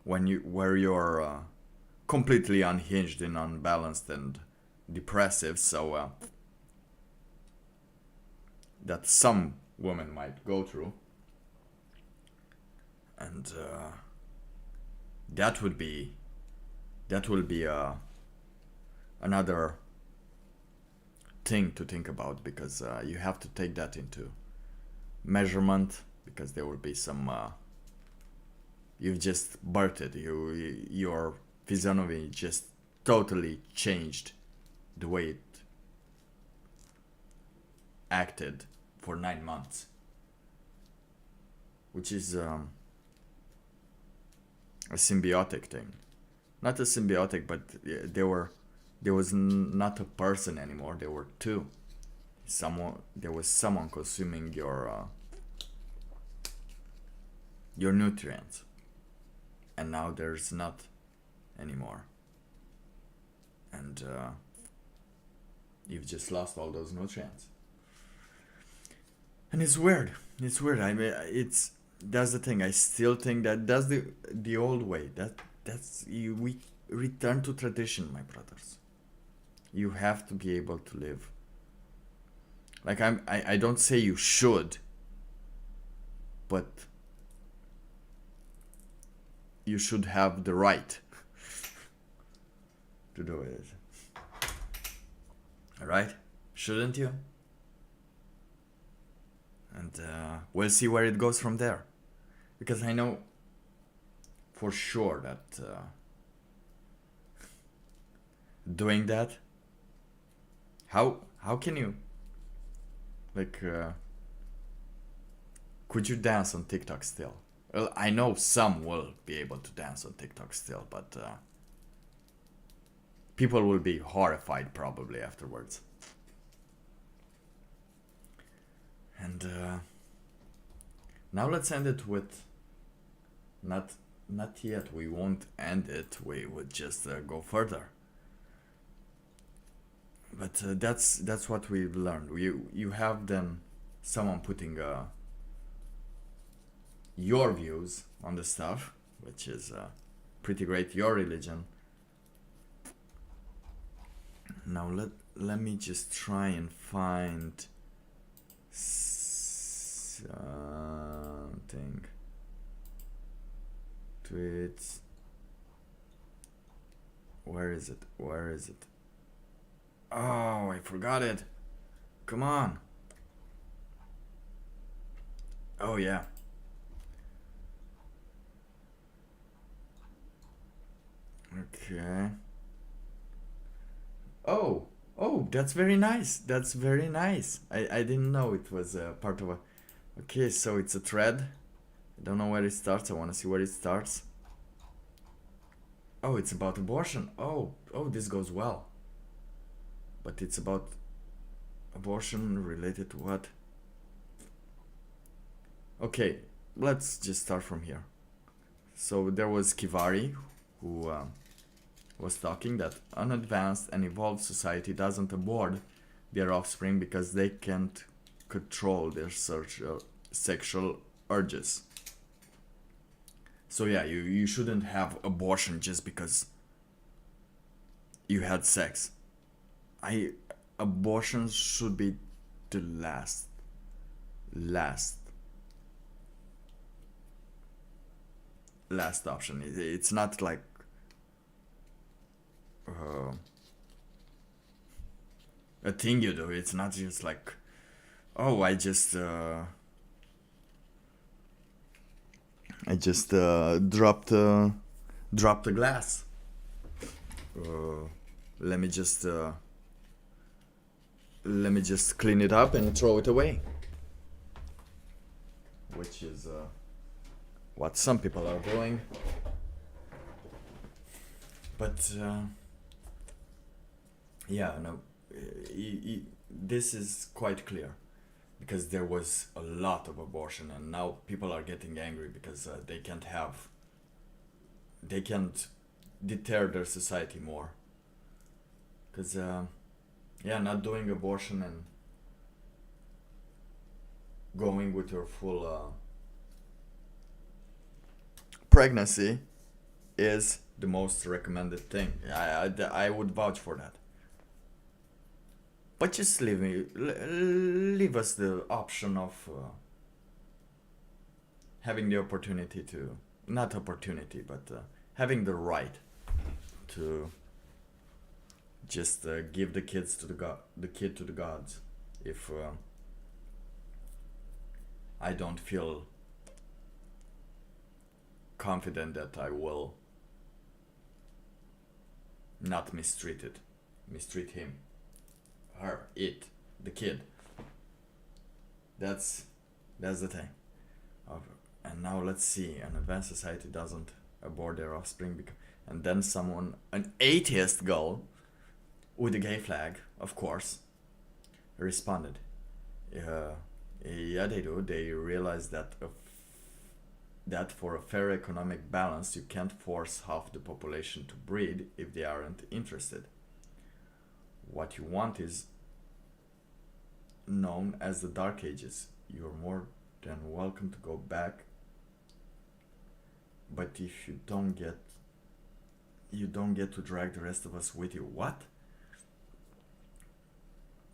A: where you're completely unhinged and unbalanced and depressive, so that some women might go through, and that will be another thing to think about, because you have to take that into measurement, because there will be some you've just birthed, your physiognomy just totally changed the way it acted for 9 months, which is a symbiotic thing. Not a symbiotic, but there was not a person anymore. There were two. There was someone consuming your nutrients, and now there's not anymore, and you've just lost all those nutrients. And it's weird. I mean, that's the thing. I still think that's the old way. We return to tradition, my brothers. You have to be able to live. Like, I don't say you should, but you should have the right to do it. Alright? Shouldn't you? And we'll see where it goes from there. Because I know for sure that doing that, how can you, like, could you dance on TikTok still? Well, I know some will be able to dance on TikTok still, but people will be horrified probably afterwards. And now let's end it with, not yet, we won't end it, we would just go further. But that's what we've learned. You have then someone putting your views on the stuff, which is pretty great, your religion. Now let me just try and find something. tweets. Where is it? Where is it? Oh, I forgot it. Come on. Oh yeah. Okay. Oh, oh, that's very nice. That's very nice. I didn't know it was a part of a. Okay, so it's a thread. I don't know where it starts. I want to see where it starts. Oh, it's about abortion. Oh, oh, this goes well. But it's about abortion related to what? Okay, let's just start from here. So there was Kivari who was talking that an advanced and evolved society doesn't abort their offspring because they can't control their sexual urges. So yeah, you shouldn't have abortion just because you had sex. Abortion should be the last option. It's not like a thing you do. It's not just like, oh, I just dropped a glass. Let me just clean it up and throw it away. Which is what some people are doing. But yeah, no, this is quite clear. Because there was a lot of abortion and now people are getting angry because they can't deter their society more. Because yeah, not doing abortion and going with your full pregnancy is the most recommended thing. I would vouch for that. But just leave us the option of having the opportunity to, not opportunity, but having the right to just give the kid to the gods. If I don't feel confident that I will not mistreat him. Her, it, the kid. That's the thing. And now let's see. An advanced society doesn't abort their offspring and then an atheist girl with a gay flag, of course, responded. Yeah, they do. They realize that that for a fair economic balance, you can't force half the population to breed if they aren't interested. What you want is known as the Dark Ages. You're more than welcome to go back, but if you don't get to drag the rest of us with you. What?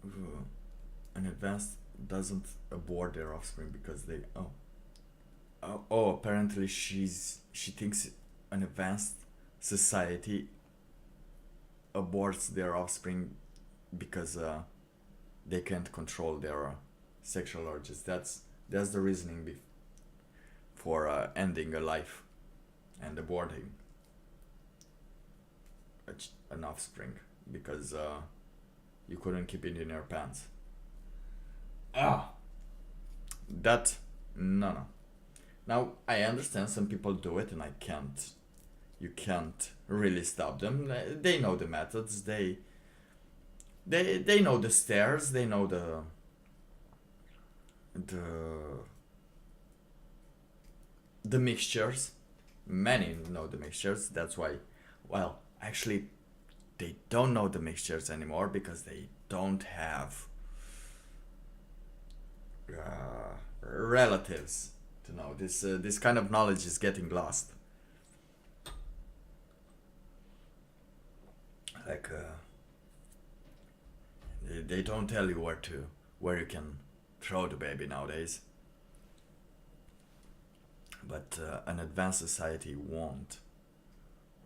A: An advanced doesn't abort their offspring because they apparently she thinks an advanced society aborts their offspring because they can't control their sexual urges. That's the reasoning for ending a life and aborting an offspring, because you couldn't keep it in your pants. No. Now I understand some people do it, and you can't really stop them. They know the methods. They know the stairs. They know the mixtures. Many know the mixtures. That's why, well, actually, they don't know the mixtures anymore because they don't have relatives to know. This kind of knowledge is getting lost. Like they don't tell you where you can throw the baby nowadays. But an advanced society won't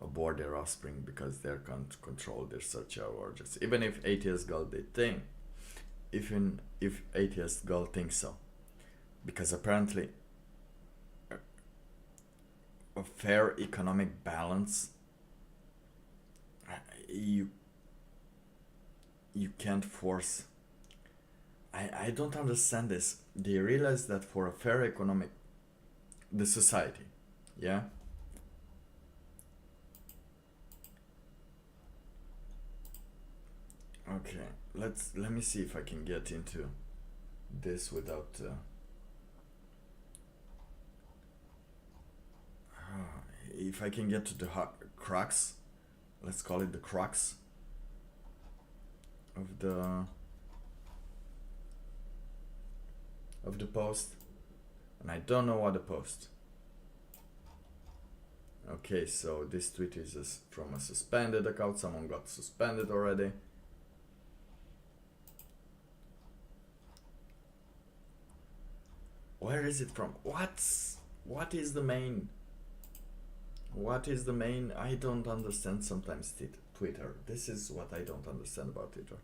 A: abort their offspring because they can't control their sexual urges. Even if atheist girl did think, even if atheist girl thinks so, because apparently a fair economic balance, you can't force. I don't understand this. They realize that for a fair economic, the society, yeah, okay, let me see if I can get into this without if I can get to the crux, let's call it the crux of the post, and I don't know what the post. Okay, so this tweet is from a suspended account. Someone got suspended already. Where is it from? What is the main? What is the main? I don't understand sometimes Twitter. This is what I don't understand about Twitter.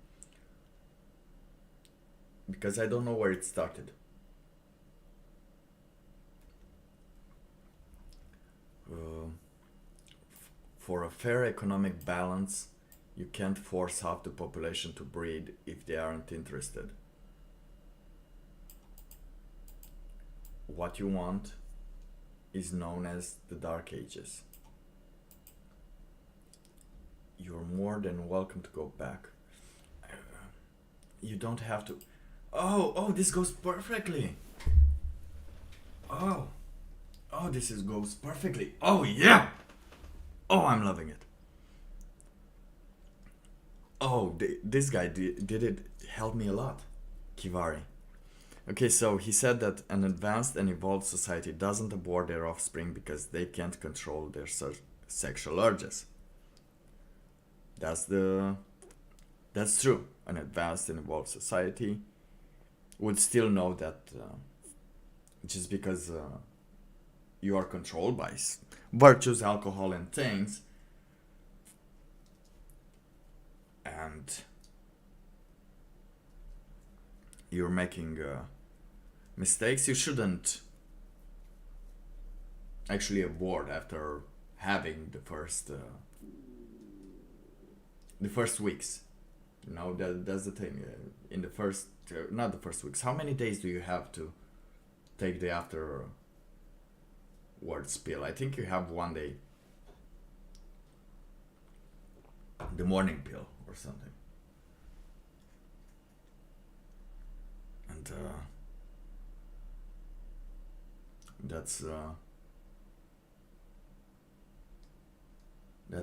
A: Because I don't know where it started. For a fair economic balance, you can't force half the population to breed if they aren't interested. What you want is known as the Dark Ages. You're more than welcome to go back. You don't have to. Oh, this goes perfectly. Oh, this goes perfectly. Oh, yeah. Oh, I'm loving it. Oh, this guy did it. Helped me a lot. Kivari. Okay, so he said that an advanced and evolved society doesn't abort their offspring because they can't control their sexual urges. That's true. An advanced and evolved society would still know that just because you are controlled by virtues, alcohol, and things, and you're making mistakes, you shouldn't actually abort after having the first weeks. You know, that's the thing. In the first, not the first weeks. How many days do you have to take the afterwards pill? I think you have 1 day. The morning pill or something. And that's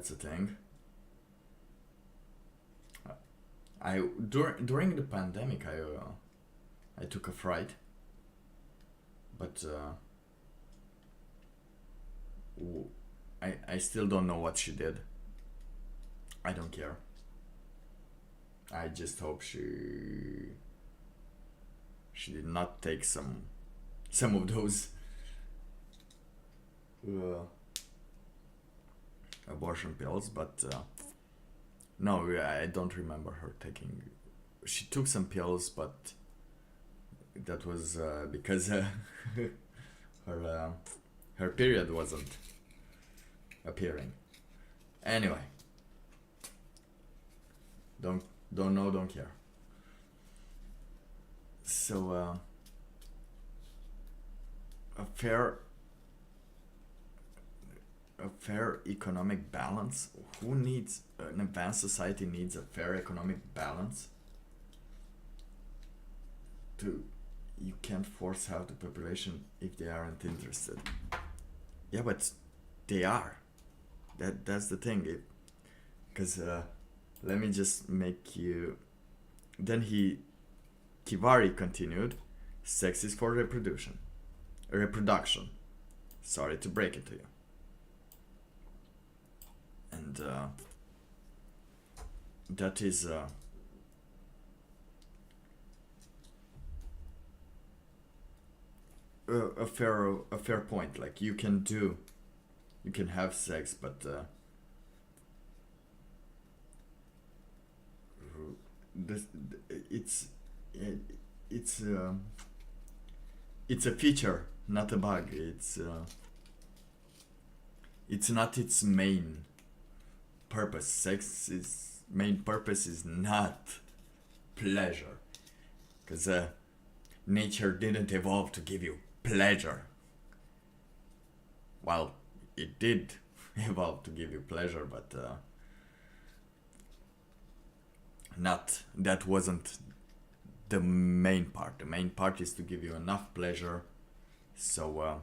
A: the thing. During the pandemic, I took a fright, but I still don't know what she did. I don't care. I just hope she did not take some of those abortion pills, but no, I don't remember her taking. She took some pills, but that was because her period wasn't appearing. Anyway, don't know, don't care. So a fair economic balance. Who needs an advanced society needs a fair economic balance? You can't force half the population if they aren't interested. Yeah, but they are. That's the thing. Because let me just make you. Then Kivari continued. Sex is for reproduction. Sorry to break it to you. And that is a fair point. Like you can have sex, but this it's a feature, not a bug. It's not its main purpose. Sex's main purpose is not pleasure, because nature didn't evolve to give you pleasure. Well, it did evolve to give you pleasure, but that wasn't the main part. The main part is to give you enough pleasure so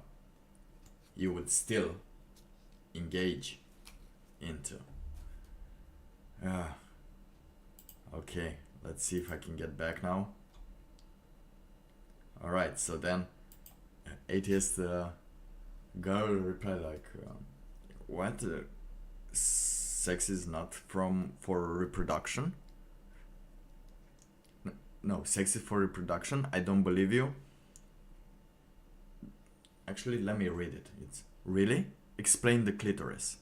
A: you would still engage into. Okay, let's see if I can get back now. Alright, so then atheist girl replied like, what? Sex is not for reproduction? No, sex is for reproduction. I don't believe you. Actually, let me read it. It's really? Explain the clitoris.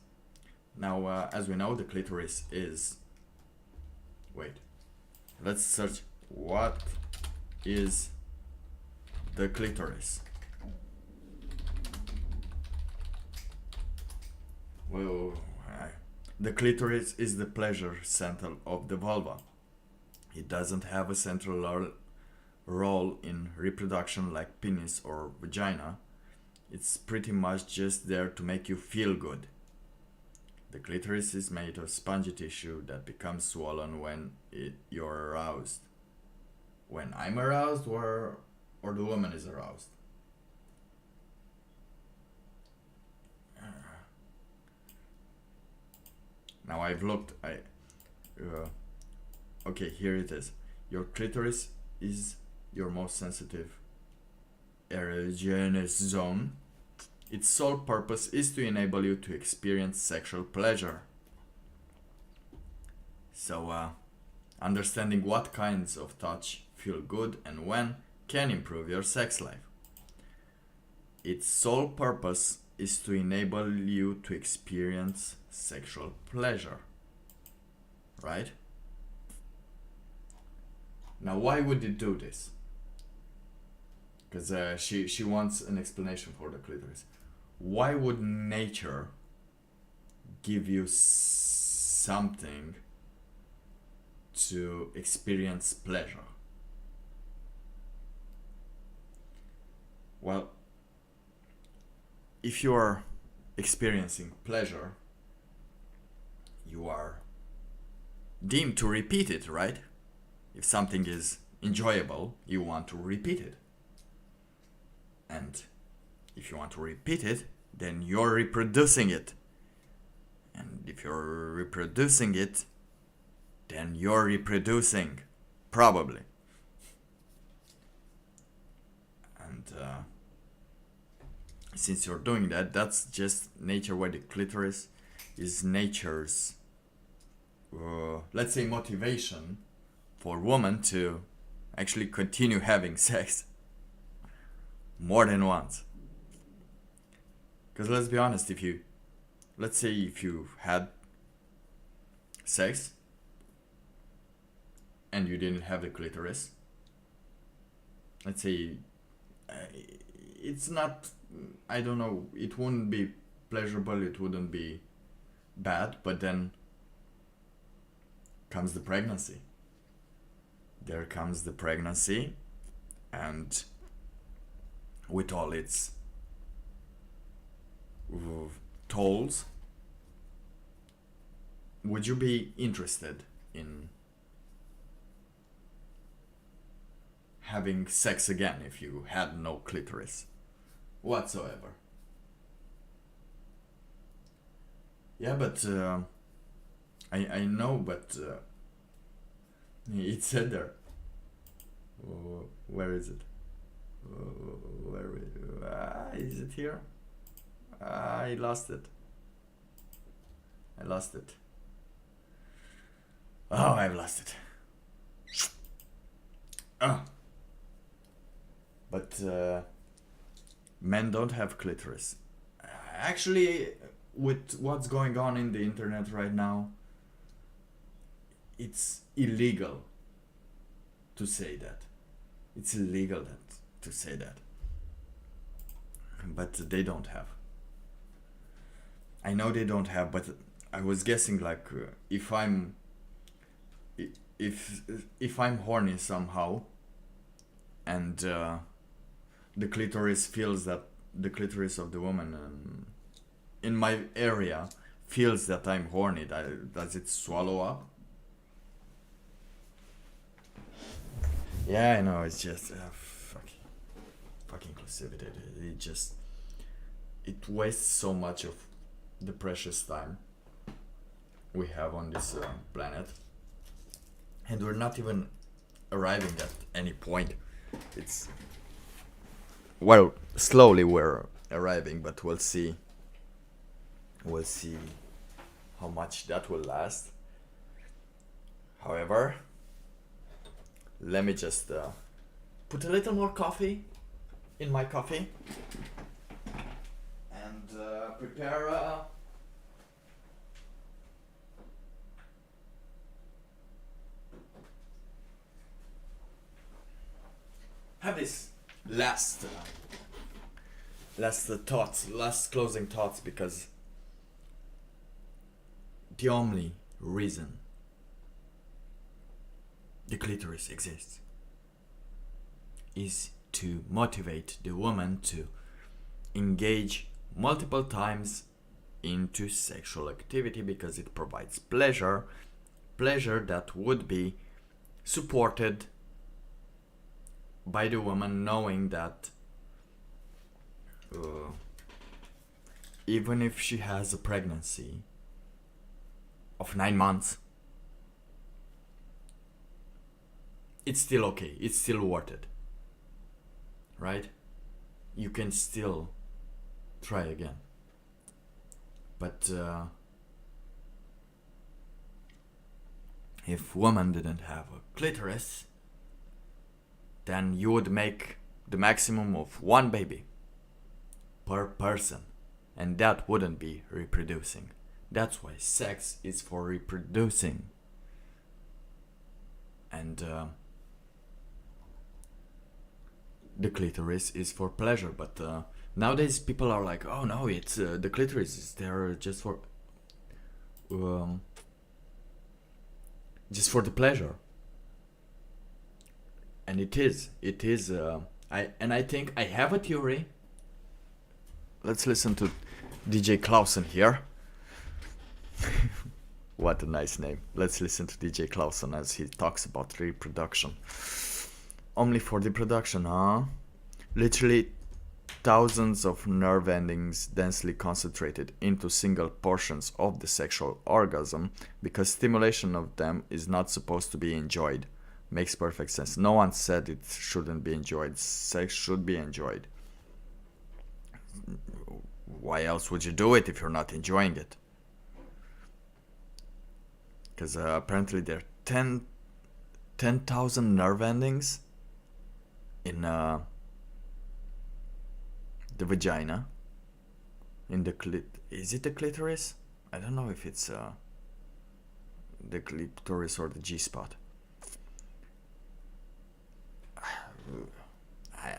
A: Now, as we know, the clitoris is... Wait. Let's search. What is the clitoris? Well, the clitoris is the pleasure center of the vulva. It doesn't have a central role in reproduction like penis or vagina. It's pretty much just there to make you feel good. The clitoris is made of spongy tissue that becomes swollen when you're aroused. When I'm aroused or the woman is aroused. Now I've looked, okay, here it is. Your clitoris is your most sensitive erogenous zone. Its sole purpose is to enable you to experience sexual pleasure. So, understanding what kinds of touch feel good and when can improve your sex life. Its sole purpose is to enable you to experience sexual pleasure. Right? Now, why would it do this? Because she wants an explanation for the clitoris. Why would nature give you something to experience pleasure? Well, if you are experiencing pleasure, you are deemed to repeat it, right? If something is enjoyable, you want to repeat it. And if you want to repeat it, then you're reproducing it. And if you're reproducing it, then you're reproducing. Probably. And since you're doing that, that's just nature, where the clitoris is nature's, let's say, motivation for women to actually continue having sex more than once. Because let's be honest, let's say if you had sex and you didn't have the clitoris, let's say it's not, I don't know, it wouldn't be pleasurable, it wouldn't be bad, but then comes the pregnancy. There comes the pregnancy, and with all its tolls, would you be interested in having sex again if you had no clitoris whatsoever? Yeah, but I know, but it said there. Where is it? Is it here? I lost it. Oh, I've lost it. Oh. But Men don't have clitoris. Actually, with what's going on in the internet right now, it's illegal to say that. It's illegal to say that. But they don't have. I know they don't have, but I was guessing like if I'm horny somehow, and the clitoris feels that the clitoris of the woman in my area feels that I'm horny, does it swallow up? Yeah, I know, it's just fucking inclusivity. It wastes so much of the precious time we have on this planet, and we're not even arriving at any point. It's, well, slowly we're arriving, but we'll see how much that will last. However, let me just put a little more coffee in my coffee and prepare have this last closing thoughts, because the only reason the clitoris exists is to motivate the woman to engage multiple times into sexual activity, because it provides pleasure that would be supported by the woman, knowing that even if she has a pregnancy of 9 months, it's still okay, it's still worth it, right? You can still try again. But if woman didn't have a clitoris, then you would make the maximum of 1 baby per person, and that wouldn't be reproducing. That's why sex is for reproducing. And the clitoris is for pleasure. But nowadays people are like, oh no, it's the clitoris is there just for the pleasure. And it is I think I have a theory. Let's listen to DJ Clausen here. What a nice name. Let's listen to DJ Clausen as he talks about reproduction. Only for the production, huh? Literally thousands of nerve endings densely concentrated into single portions of the sexual orgasm, because stimulation of them is not supposed to be enjoyed. Makes perfect sense. No one said it shouldn't be enjoyed. Sex should be enjoyed. Why else would you do it if you're not enjoying it? Because apparently there are 10,000 nerve endings in the vagina. In the is it the clitoris? I don't know if it's the clitoris or the G-spot.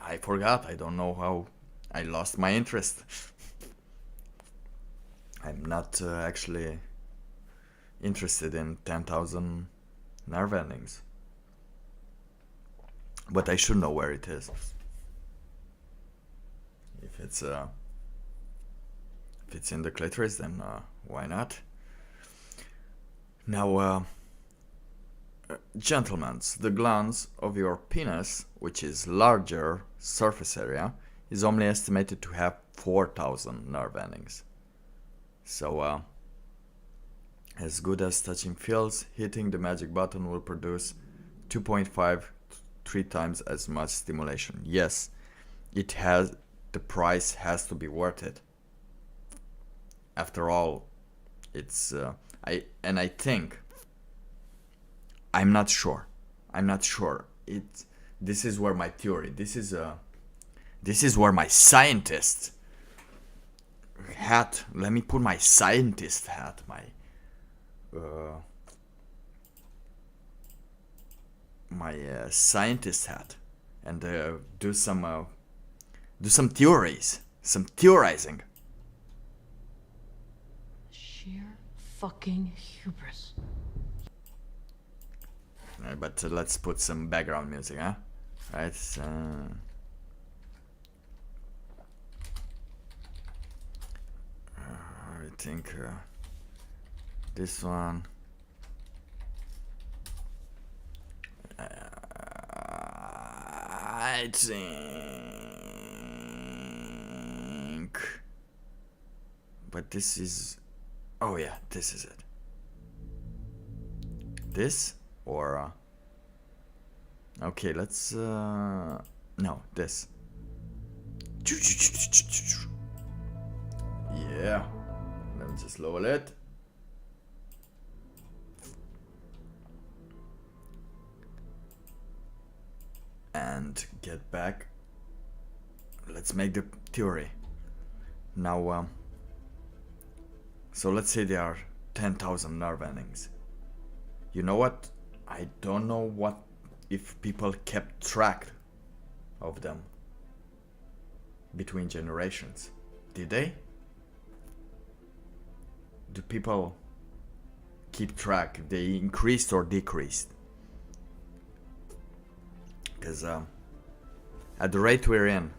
A: I forgot. I don't know how I lost my interest. I'm not actually interested in 10,000 nerve endings, but I should know where it is. If it's in the clitoris, then why not? Now, gentlemen, the glans of your penis, which is larger surface area, is only estimated to have 4,000 nerve endings. So, as good as touching feels, hitting the magic button will produce 2.5 to 3 times as much stimulation. Yes, it has. The price has to be worth it. After all, it's I think, I'm not sure. This is where my theory. This This is where my scientist hat. Let me put my scientist hat. My scientist hat, and do some theories, some theorizing.
D: Sheer fucking hubris.
A: But let's put some background music, huh? Right. I think this one. I think. But this is. Oh yeah, this is it. This or. Okay, let's. No, this. Yeah. Let me just lower it. And get back. Let's make the theory. Now, so let's say there are 10,000 nerve endings. You know what? I don't know what if people kept track of them between generations. Did they? Do people keep track if they increased or decreased? Because at the rate we're in,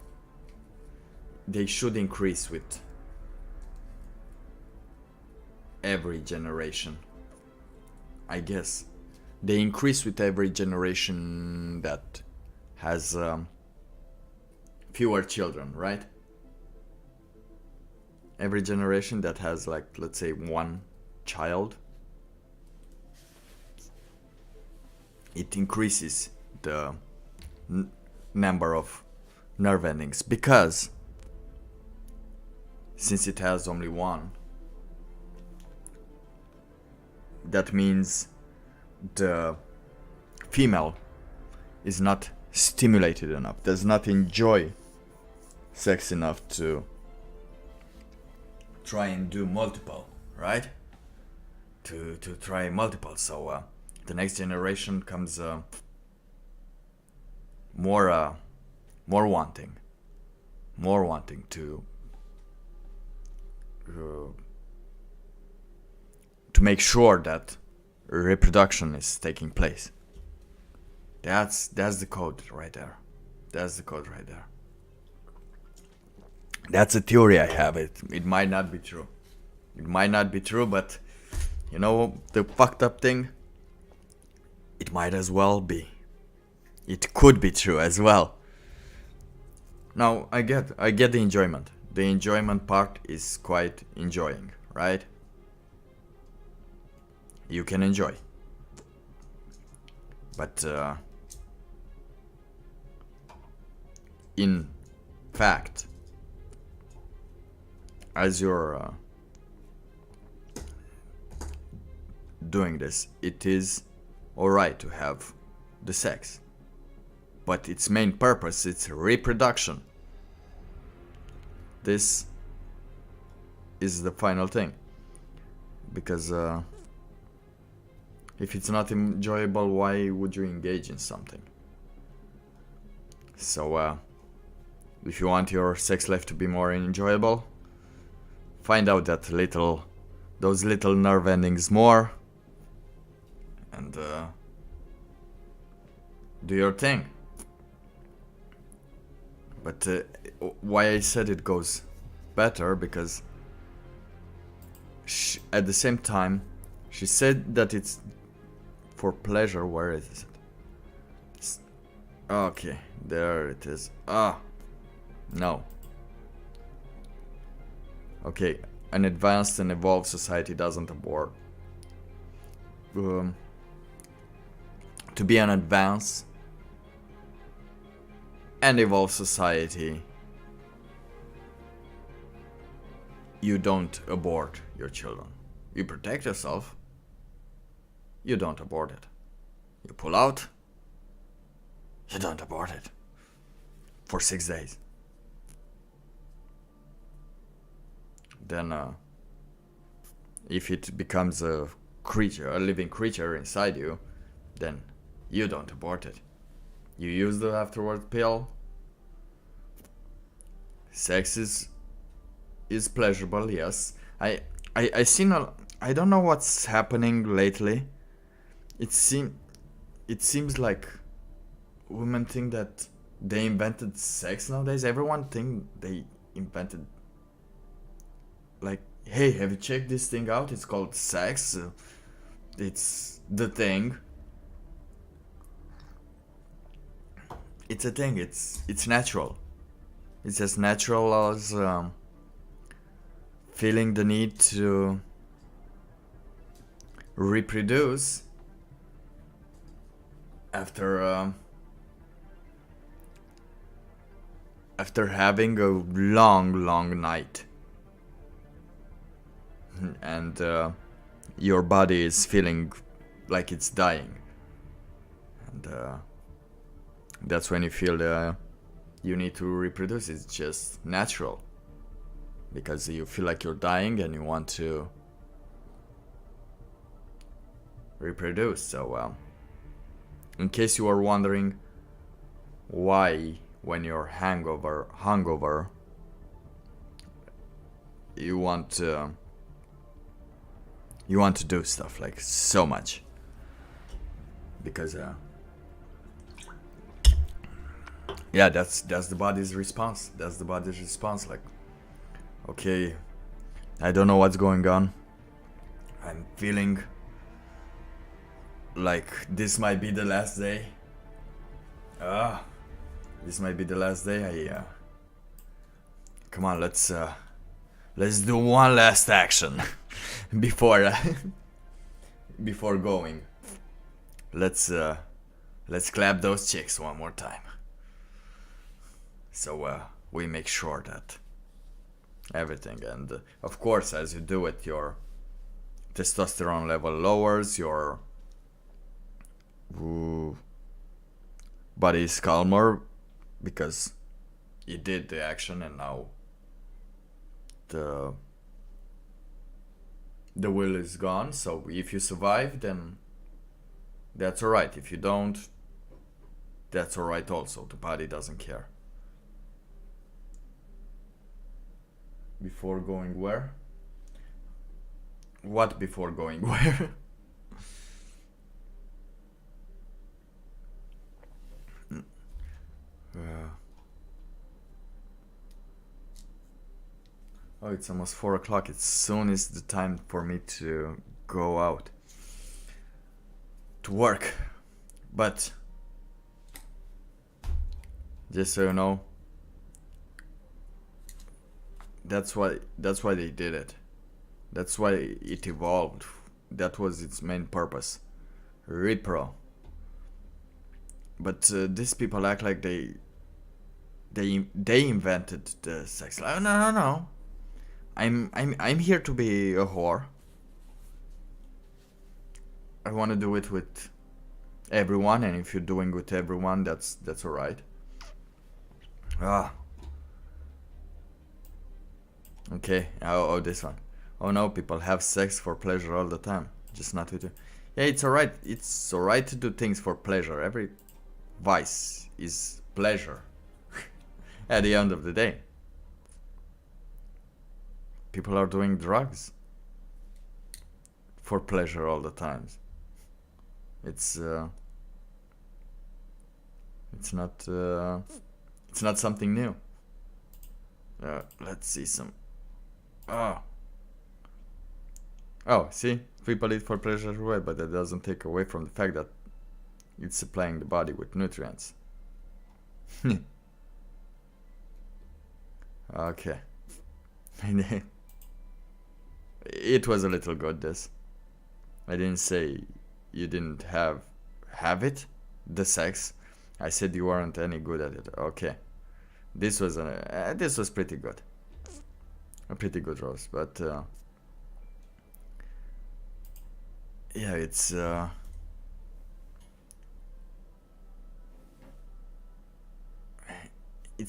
A: they should increase with every generation. I guess they increase with every generation that has fewer children, right? Every generation that has, like, let's say one child, it increases the number of nerve endings, because since it has only one, that means the female is not stimulated enough, does not enjoy sex enough to try and do multiple, right? To try multiple. So the next generation comes more wanting to make sure that reproduction is taking place. That's the code right there. That's the code right there. That's a theory I have. It might not be true. It might not be true, but you know the fucked up thing? It might as well be. It could be true as well. Now I get the enjoyment. The enjoyment part is quite enjoying, right? You can enjoy. But in fact, as you're doing this, it is alright to have the sex, but its main purpose is reproduction. This is the final thing, because if it's not enjoyable, why would you engage in something? So if you want your sex life to be more enjoyable, find out those little nerve endings more, and do your thing. But why I said it goes better, because at the same time she said that it's for pleasure. Where is it? Okay, there it is. No. Okay, an advanced and evolved society doesn't abort. To be an advanced and evolved society, you don't abort your children. You protect yourself. You don't abort it. You pull out. You don't abort it. For 6 days. then if it becomes a creature, a living creature inside you, then you don't abort it. You use the afterward pill. Sex is pleasurable, yes. I seen I don't know what's happening lately. It seems like women think that they invented sex nowadays. Everyone think they invented, like, hey, have you checked this thing out? It's called sex. It's the thing. It's a thing. It's natural. It's as natural as feeling the need to reproduce after having a long night, and your body is feeling like it's dying, and that's when you feel you need to reproduce. It's just natural, because you feel like you're dying and you want to reproduce. So in case you are wondering why when you're hungover you want to do stuff like so much, because yeah, that's the body's response. That's the body's response. Like, okay, I don't know what's going on. I'm feeling like this might be the last day. This might be the last day. Come on, let's do one last action before before going. Let's clap those chicks one more time. So we make sure that everything, and of course, as you do it, your testosterone level lowers, your body is calmer, because you did the action, and now the will is gone. So if you survive, then that's alright. If you don't, that's alright also. The body doesn't care. Before going where? What before going where? Oh, it's almost 4 o'clock. It soon is the time for me to go out to work. But just so you know, that's why they did it. That's why it evolved. That was its main purpose. Repro. But these people act like they invented the sex life. No. I'm here to be a whore. I want to do it with everyone, and if you're doing with everyone, that's alright. Okay. Oh, this one. Oh no, people have sex for pleasure all the time, just not with you. Yeah, it's alright. It's alright to do things for pleasure. Every vice is pleasure. At the end of the day, people are doing drugs for pleasure all the time. It's not something new. Let's see some. Oh, see, people eat for pleasure as well, but that doesn't take away from the fact that it's supplying the body with nutrients. Okay. It was a little good, this. I didn't say you didn't have it, the sex. I said you weren't any good at it. Okay. This was pretty good. A pretty good roast, but yeah, it's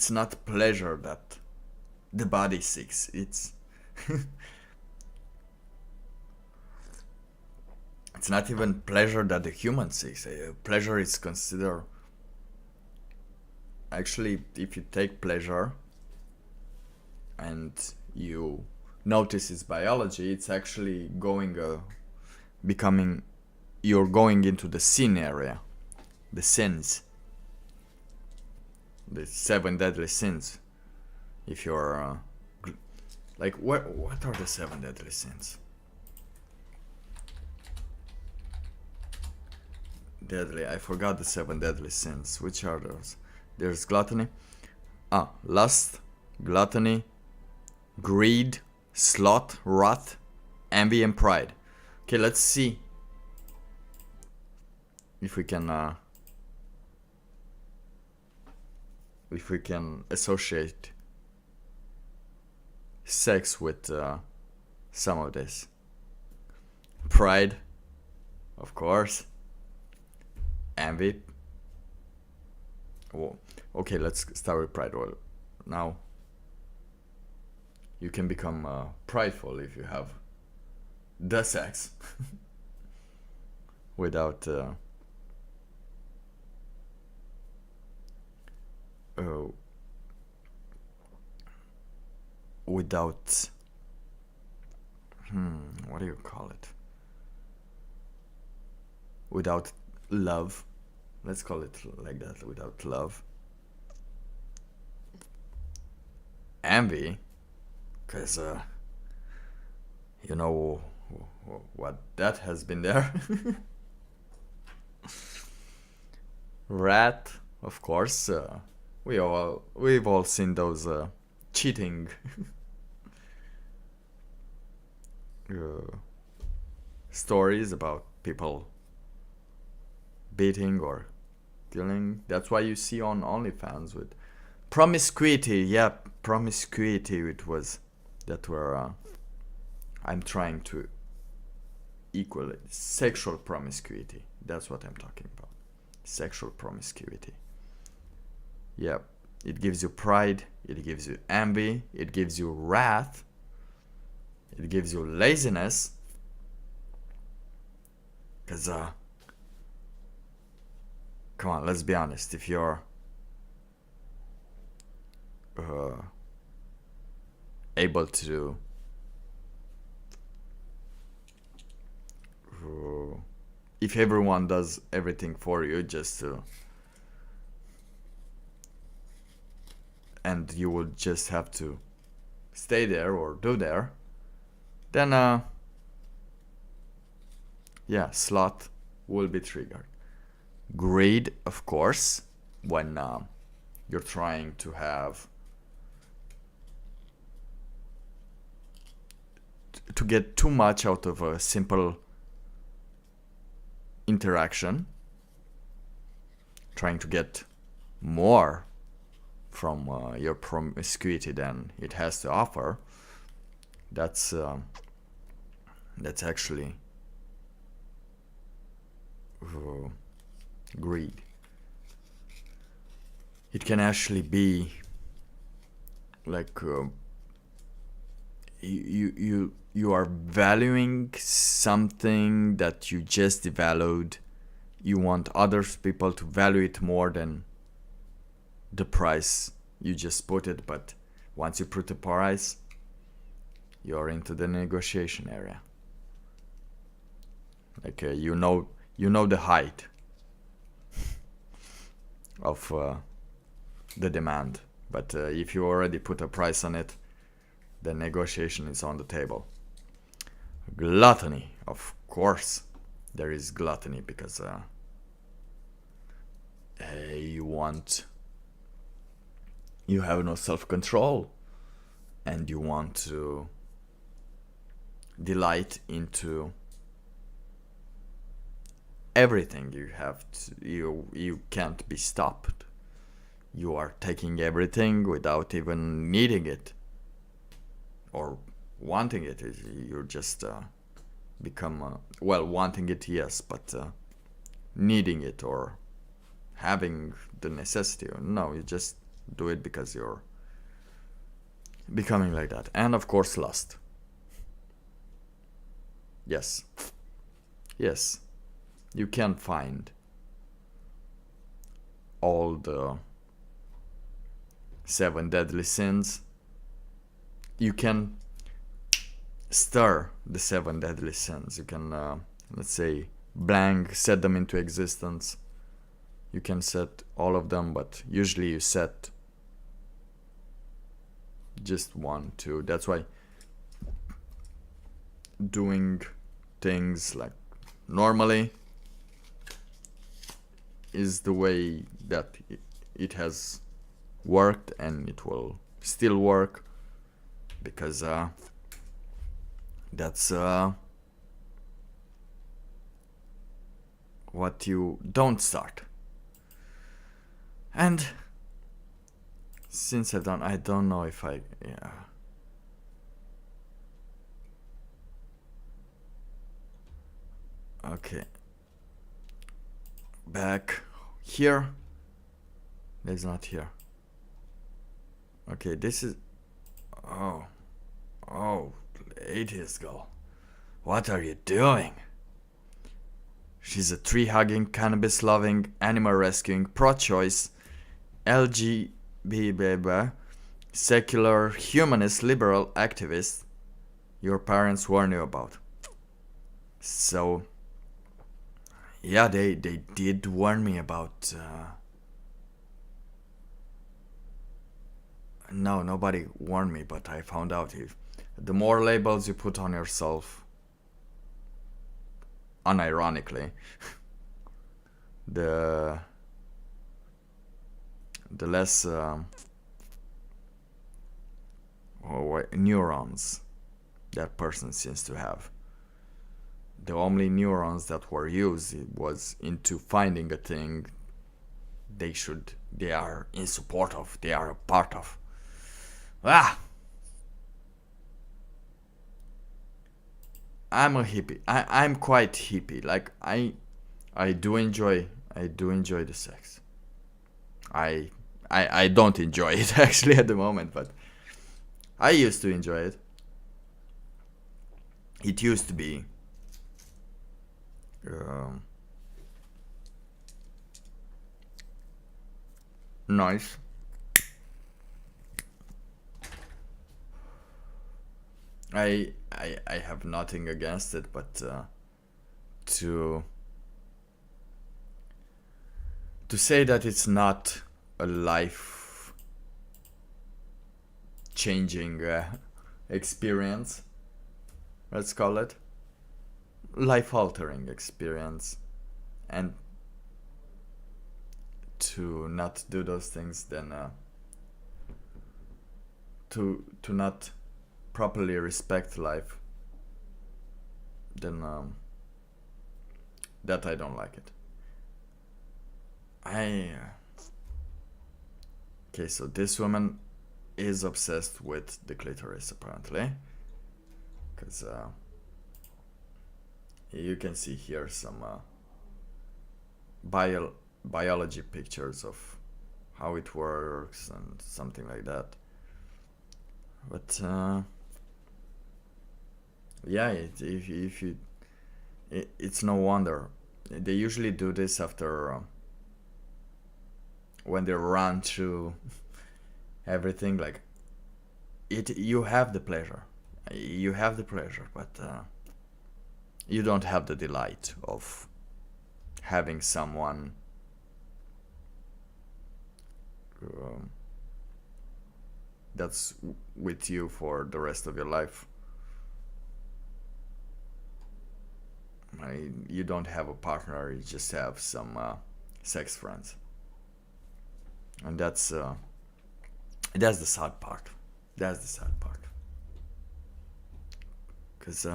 A: not pleasure that the body seeks. It's It's not even pleasure that the human seeks. Pleasure is considered, actually, if you take pleasure and you notice its biology, it's actually going becoming, you're going into the sin area, the sins, the 7 deadly sins. If you're like, what are the 7 deadly sins? Deadly, I forgot the 7 deadly sins. Which are those? There's gluttony, lust, gluttony, greed, sloth, wrath, envy, and pride. Okay, let's see if we can associate sex with some of this. Pride, of course. Envy. Oh, okay, let's start with pride. Well, now you can become prideful if you have the sex without without what do you call it? Without love. Let's call it like that, without love. Envy, because you know what that has been there. Wrath, of course. We've all seen those cheating stories about people beating or killing. That's why you see on OnlyFans with promiscuity. Yeah, promiscuity. It was that were I'm trying to equal it. Sexual promiscuity. That's what I'm talking about. Sexual promiscuity. Yeah, it gives you pride. It gives you envy. It gives you wrath. It gives you laziness. Cause come on, let's be honest. If you're able to if everyone does everything for you just to, and you will just have to stay there or do there, then yeah, sloth will be triggered. Greed, of course, when you're trying to have to get too much out of a simple interaction, trying to get more from your promiscuity than it has to offer. That's actually greed. It can actually be like you are valuing something that you just devalued. You want other people to value it more than the price you just put it, but once you put the price, you're into the negotiation area. Like you know the height of the demand, but if you already put a price on it, the negotiation is on the table. Gluttony, of course, there is gluttony because you have no self-control, and you want to delight into everything. You can't be stopped. You are taking everything without even needing it or wanting it. You're just become wanting it, yes, but needing it or having the necessity, no, you just do it because you're becoming like that. And of course, lust. Yes. Yes. You can find all the 7 deadly sins. You can stir the 7 deadly sins. You can, let's say, blank, set them into existence. You can set all of them, but usually you set just 1, 2. That's why doing things like normally is the way that it has worked, and it will still work, because that's what you don't start. And since I don't know if I, yeah. Okay. Back here. There's not here. Okay, this is, oh, ladies girl, what are you doing? She's a tree-hugging, cannabis-loving, animal-rescuing, pro-choice, LGBT, secular, humanist, liberal activist your parents warned you about. So, yeah, they did warn me about... No, nobody warned me, but I found out if the more labels you put on yourself, unironically, the less neurons that person seems to have. The only neurons that were used was into finding a thing they are in support of, they are a part of. I'm a hippie. I'm quite hippie. Like I do enjoy the sex. I don't enjoy it actually at the moment, but I used to enjoy it. It used to be nice. I have nothing against it, but to say that it's not a life changing experience, let's call it life altering experience, and to not do those things, then to not properly respect life, then that I don't like it. Okay, so this woman is obsessed with the clitoris apparently, because you can see here some biology pictures of how it works and something like that. But yeah, it's no wonder. They usually do this after when they run through everything. Like you have the pleasure, but you don't have the delight of having someone that's with you for the rest of your life. You don't have a partner, you just have some sex friends, and that's the sad part. That's the sad part, because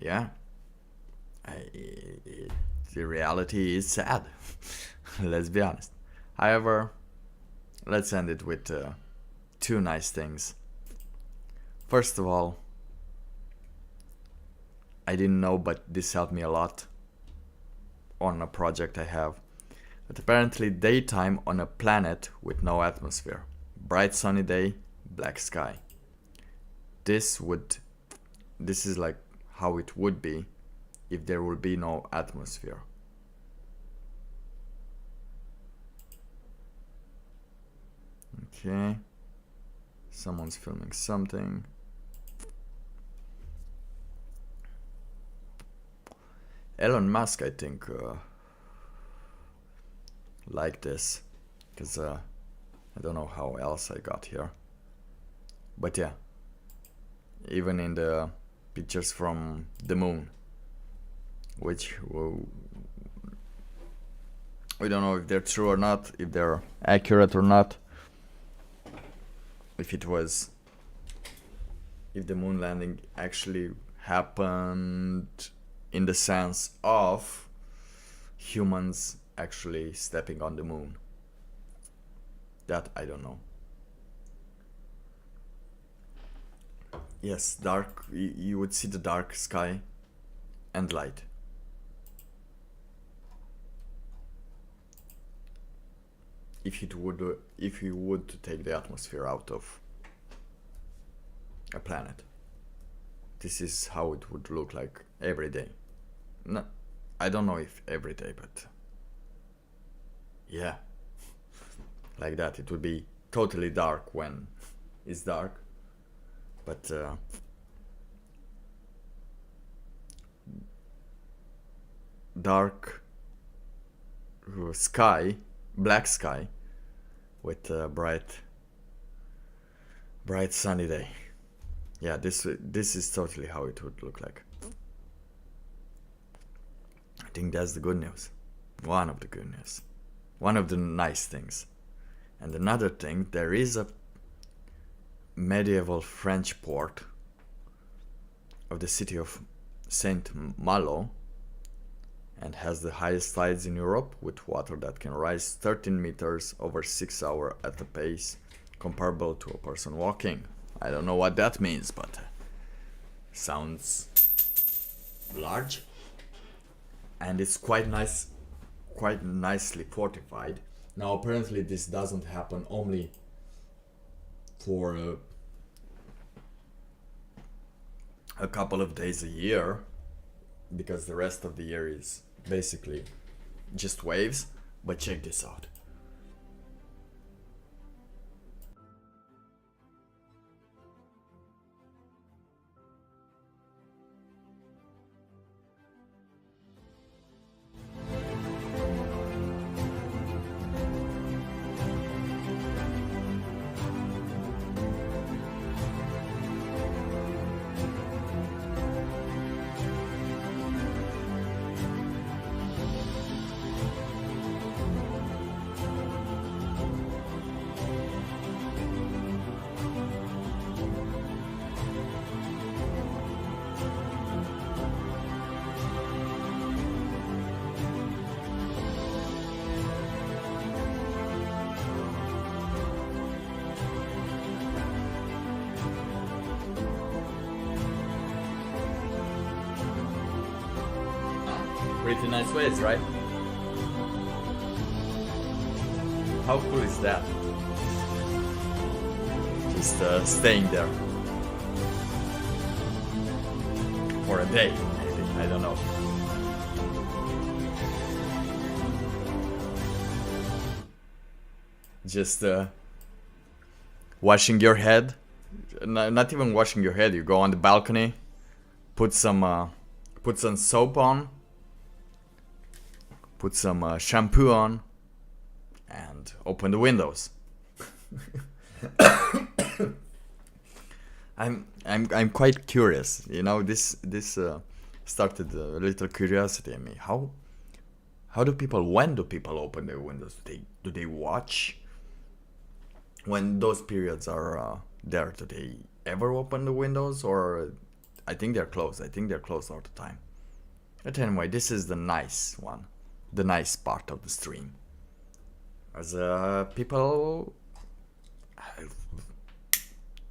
A: yeah, the reality is sad. Let's be honest. However, let's end it with 2 nice things. First of all, I didn't know, but this helped me a lot on a project I have. But apparently daytime on a planet with no atmosphere. Bright sunny day, black sky. This would this is like how it would be if there would be no atmosphere. Okay, someone's filming something. Elon Musk, I think, like this, because I don't know how else I got here. But yeah, even in the pictures from the moon, which we don't know if they're true or not, if they're accurate or not. If the moon landing actually happened in the sense of humans actually stepping on the moon. That I don't know. Yes, dark, you would see the dark sky and light. If you would take the atmosphere out of a planet. This is how it would look like every day. No, I don't know if every day, but yeah, like that. It would be totally dark when it's dark, but dark sky, black sky, with a bright sunny day. Yeah, this is totally how it would look like. I think that's the good news. One of the good news. One of the nice things. And another thing, there is a medieval French port of the city of Saint Malo, and has the highest tides in Europe, with water that can rise 13 meters over 6 hours at a pace comparable to a person walking. I don't know what that means, but sounds large, and it's quite nice, quite nicely fortified. Now apparently this doesn't happen only for a couple of days a year, because the rest of the year is basically just waves. But check this out. Pretty nice waves, right? How cool is that? Just staying there for a day, maybe. I don't know. Just washing your head. Not even washing your head. You go on the balcony, put some soap on. Put some shampoo on and open the windows. I'm quite curious. You know, this started a little curiosity in me. When do people open their windows? Do they watch when those periods are there? Do they ever open the windows, or I think they're closed. I think they're closed all the time. But anyway, this is the nice one. The nice part of the stream, as people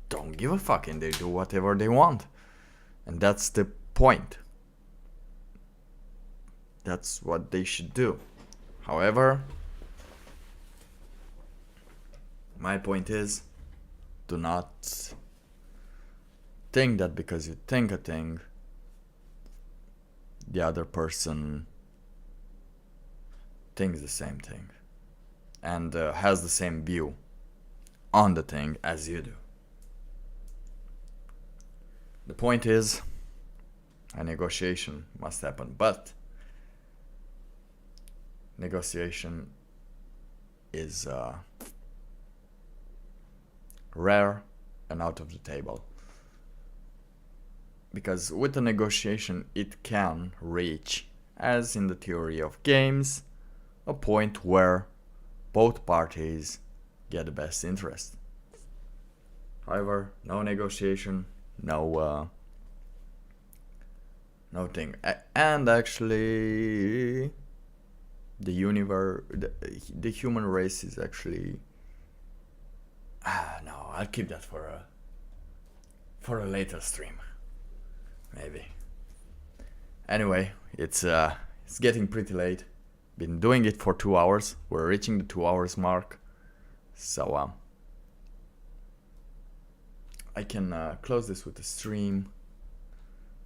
A: don't give a fuck and they do whatever they want, and that's the point. That's what they should do. However, my point is, do not think that because you think a thing, the other person thinks the same thing and has the same view on the thing as you do. The point is, a negotiation must happen, but negotiation is rare and out of the table. Because with a negotiation it can reach, as in the theory of games, a point where both parties get the best interest. However, no negotiation, no thing. And actually the human race is actually no, I'll keep that for a later stream, maybe. Anyway, it's getting pretty late. Been doing it for 2 hours. We're reaching the 2 hours mark, so I can close this with a stream.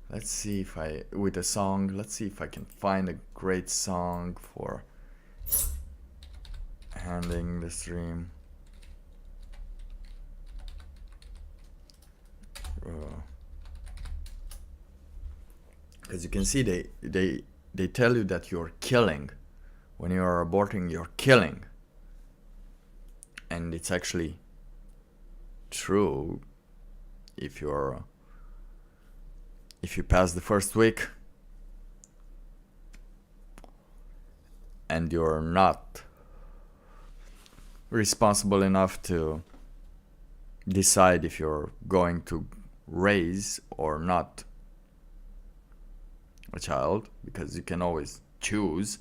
A: Let's see if with a song. Let's see if I can find a great song for ending the stream. Because you can see they tell you that you're killing. When you are aborting, you're killing. And it's actually true if you pass the first week and you're not responsible enough to decide if you're going to raise or not a child, because you can always choose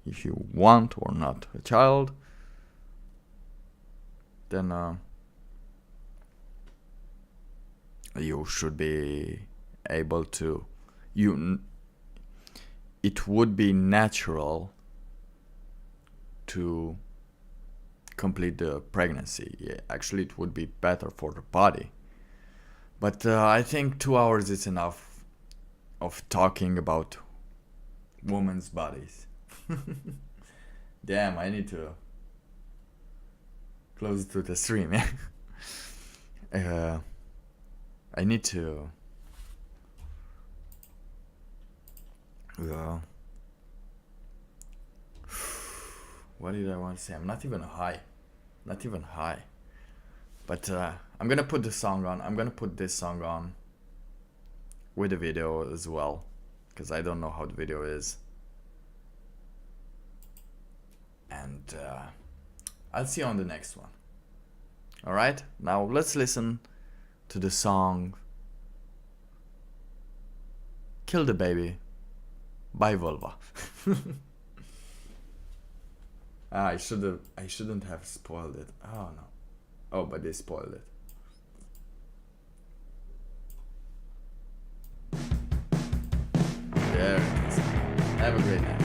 A: if you want or not a child, then you should be able to, it would be natural to complete the pregnancy. Yeah, actually it would be better for the body, but I think 2 hours is enough of talking about women's bodies. Damn, I need to close to the stream. I need to what did I want to say? I'm not even high. But I'm gonna put the song on. I'm gonna put this song on with the video as well, because I don't know how the video is. And I'll see you on the next one. Alright, now let's listen to the song Kill the Baby by Vulva. I shouldn't have spoiled it. Oh no. Oh, but they spoiled it. There it is. Have a great night.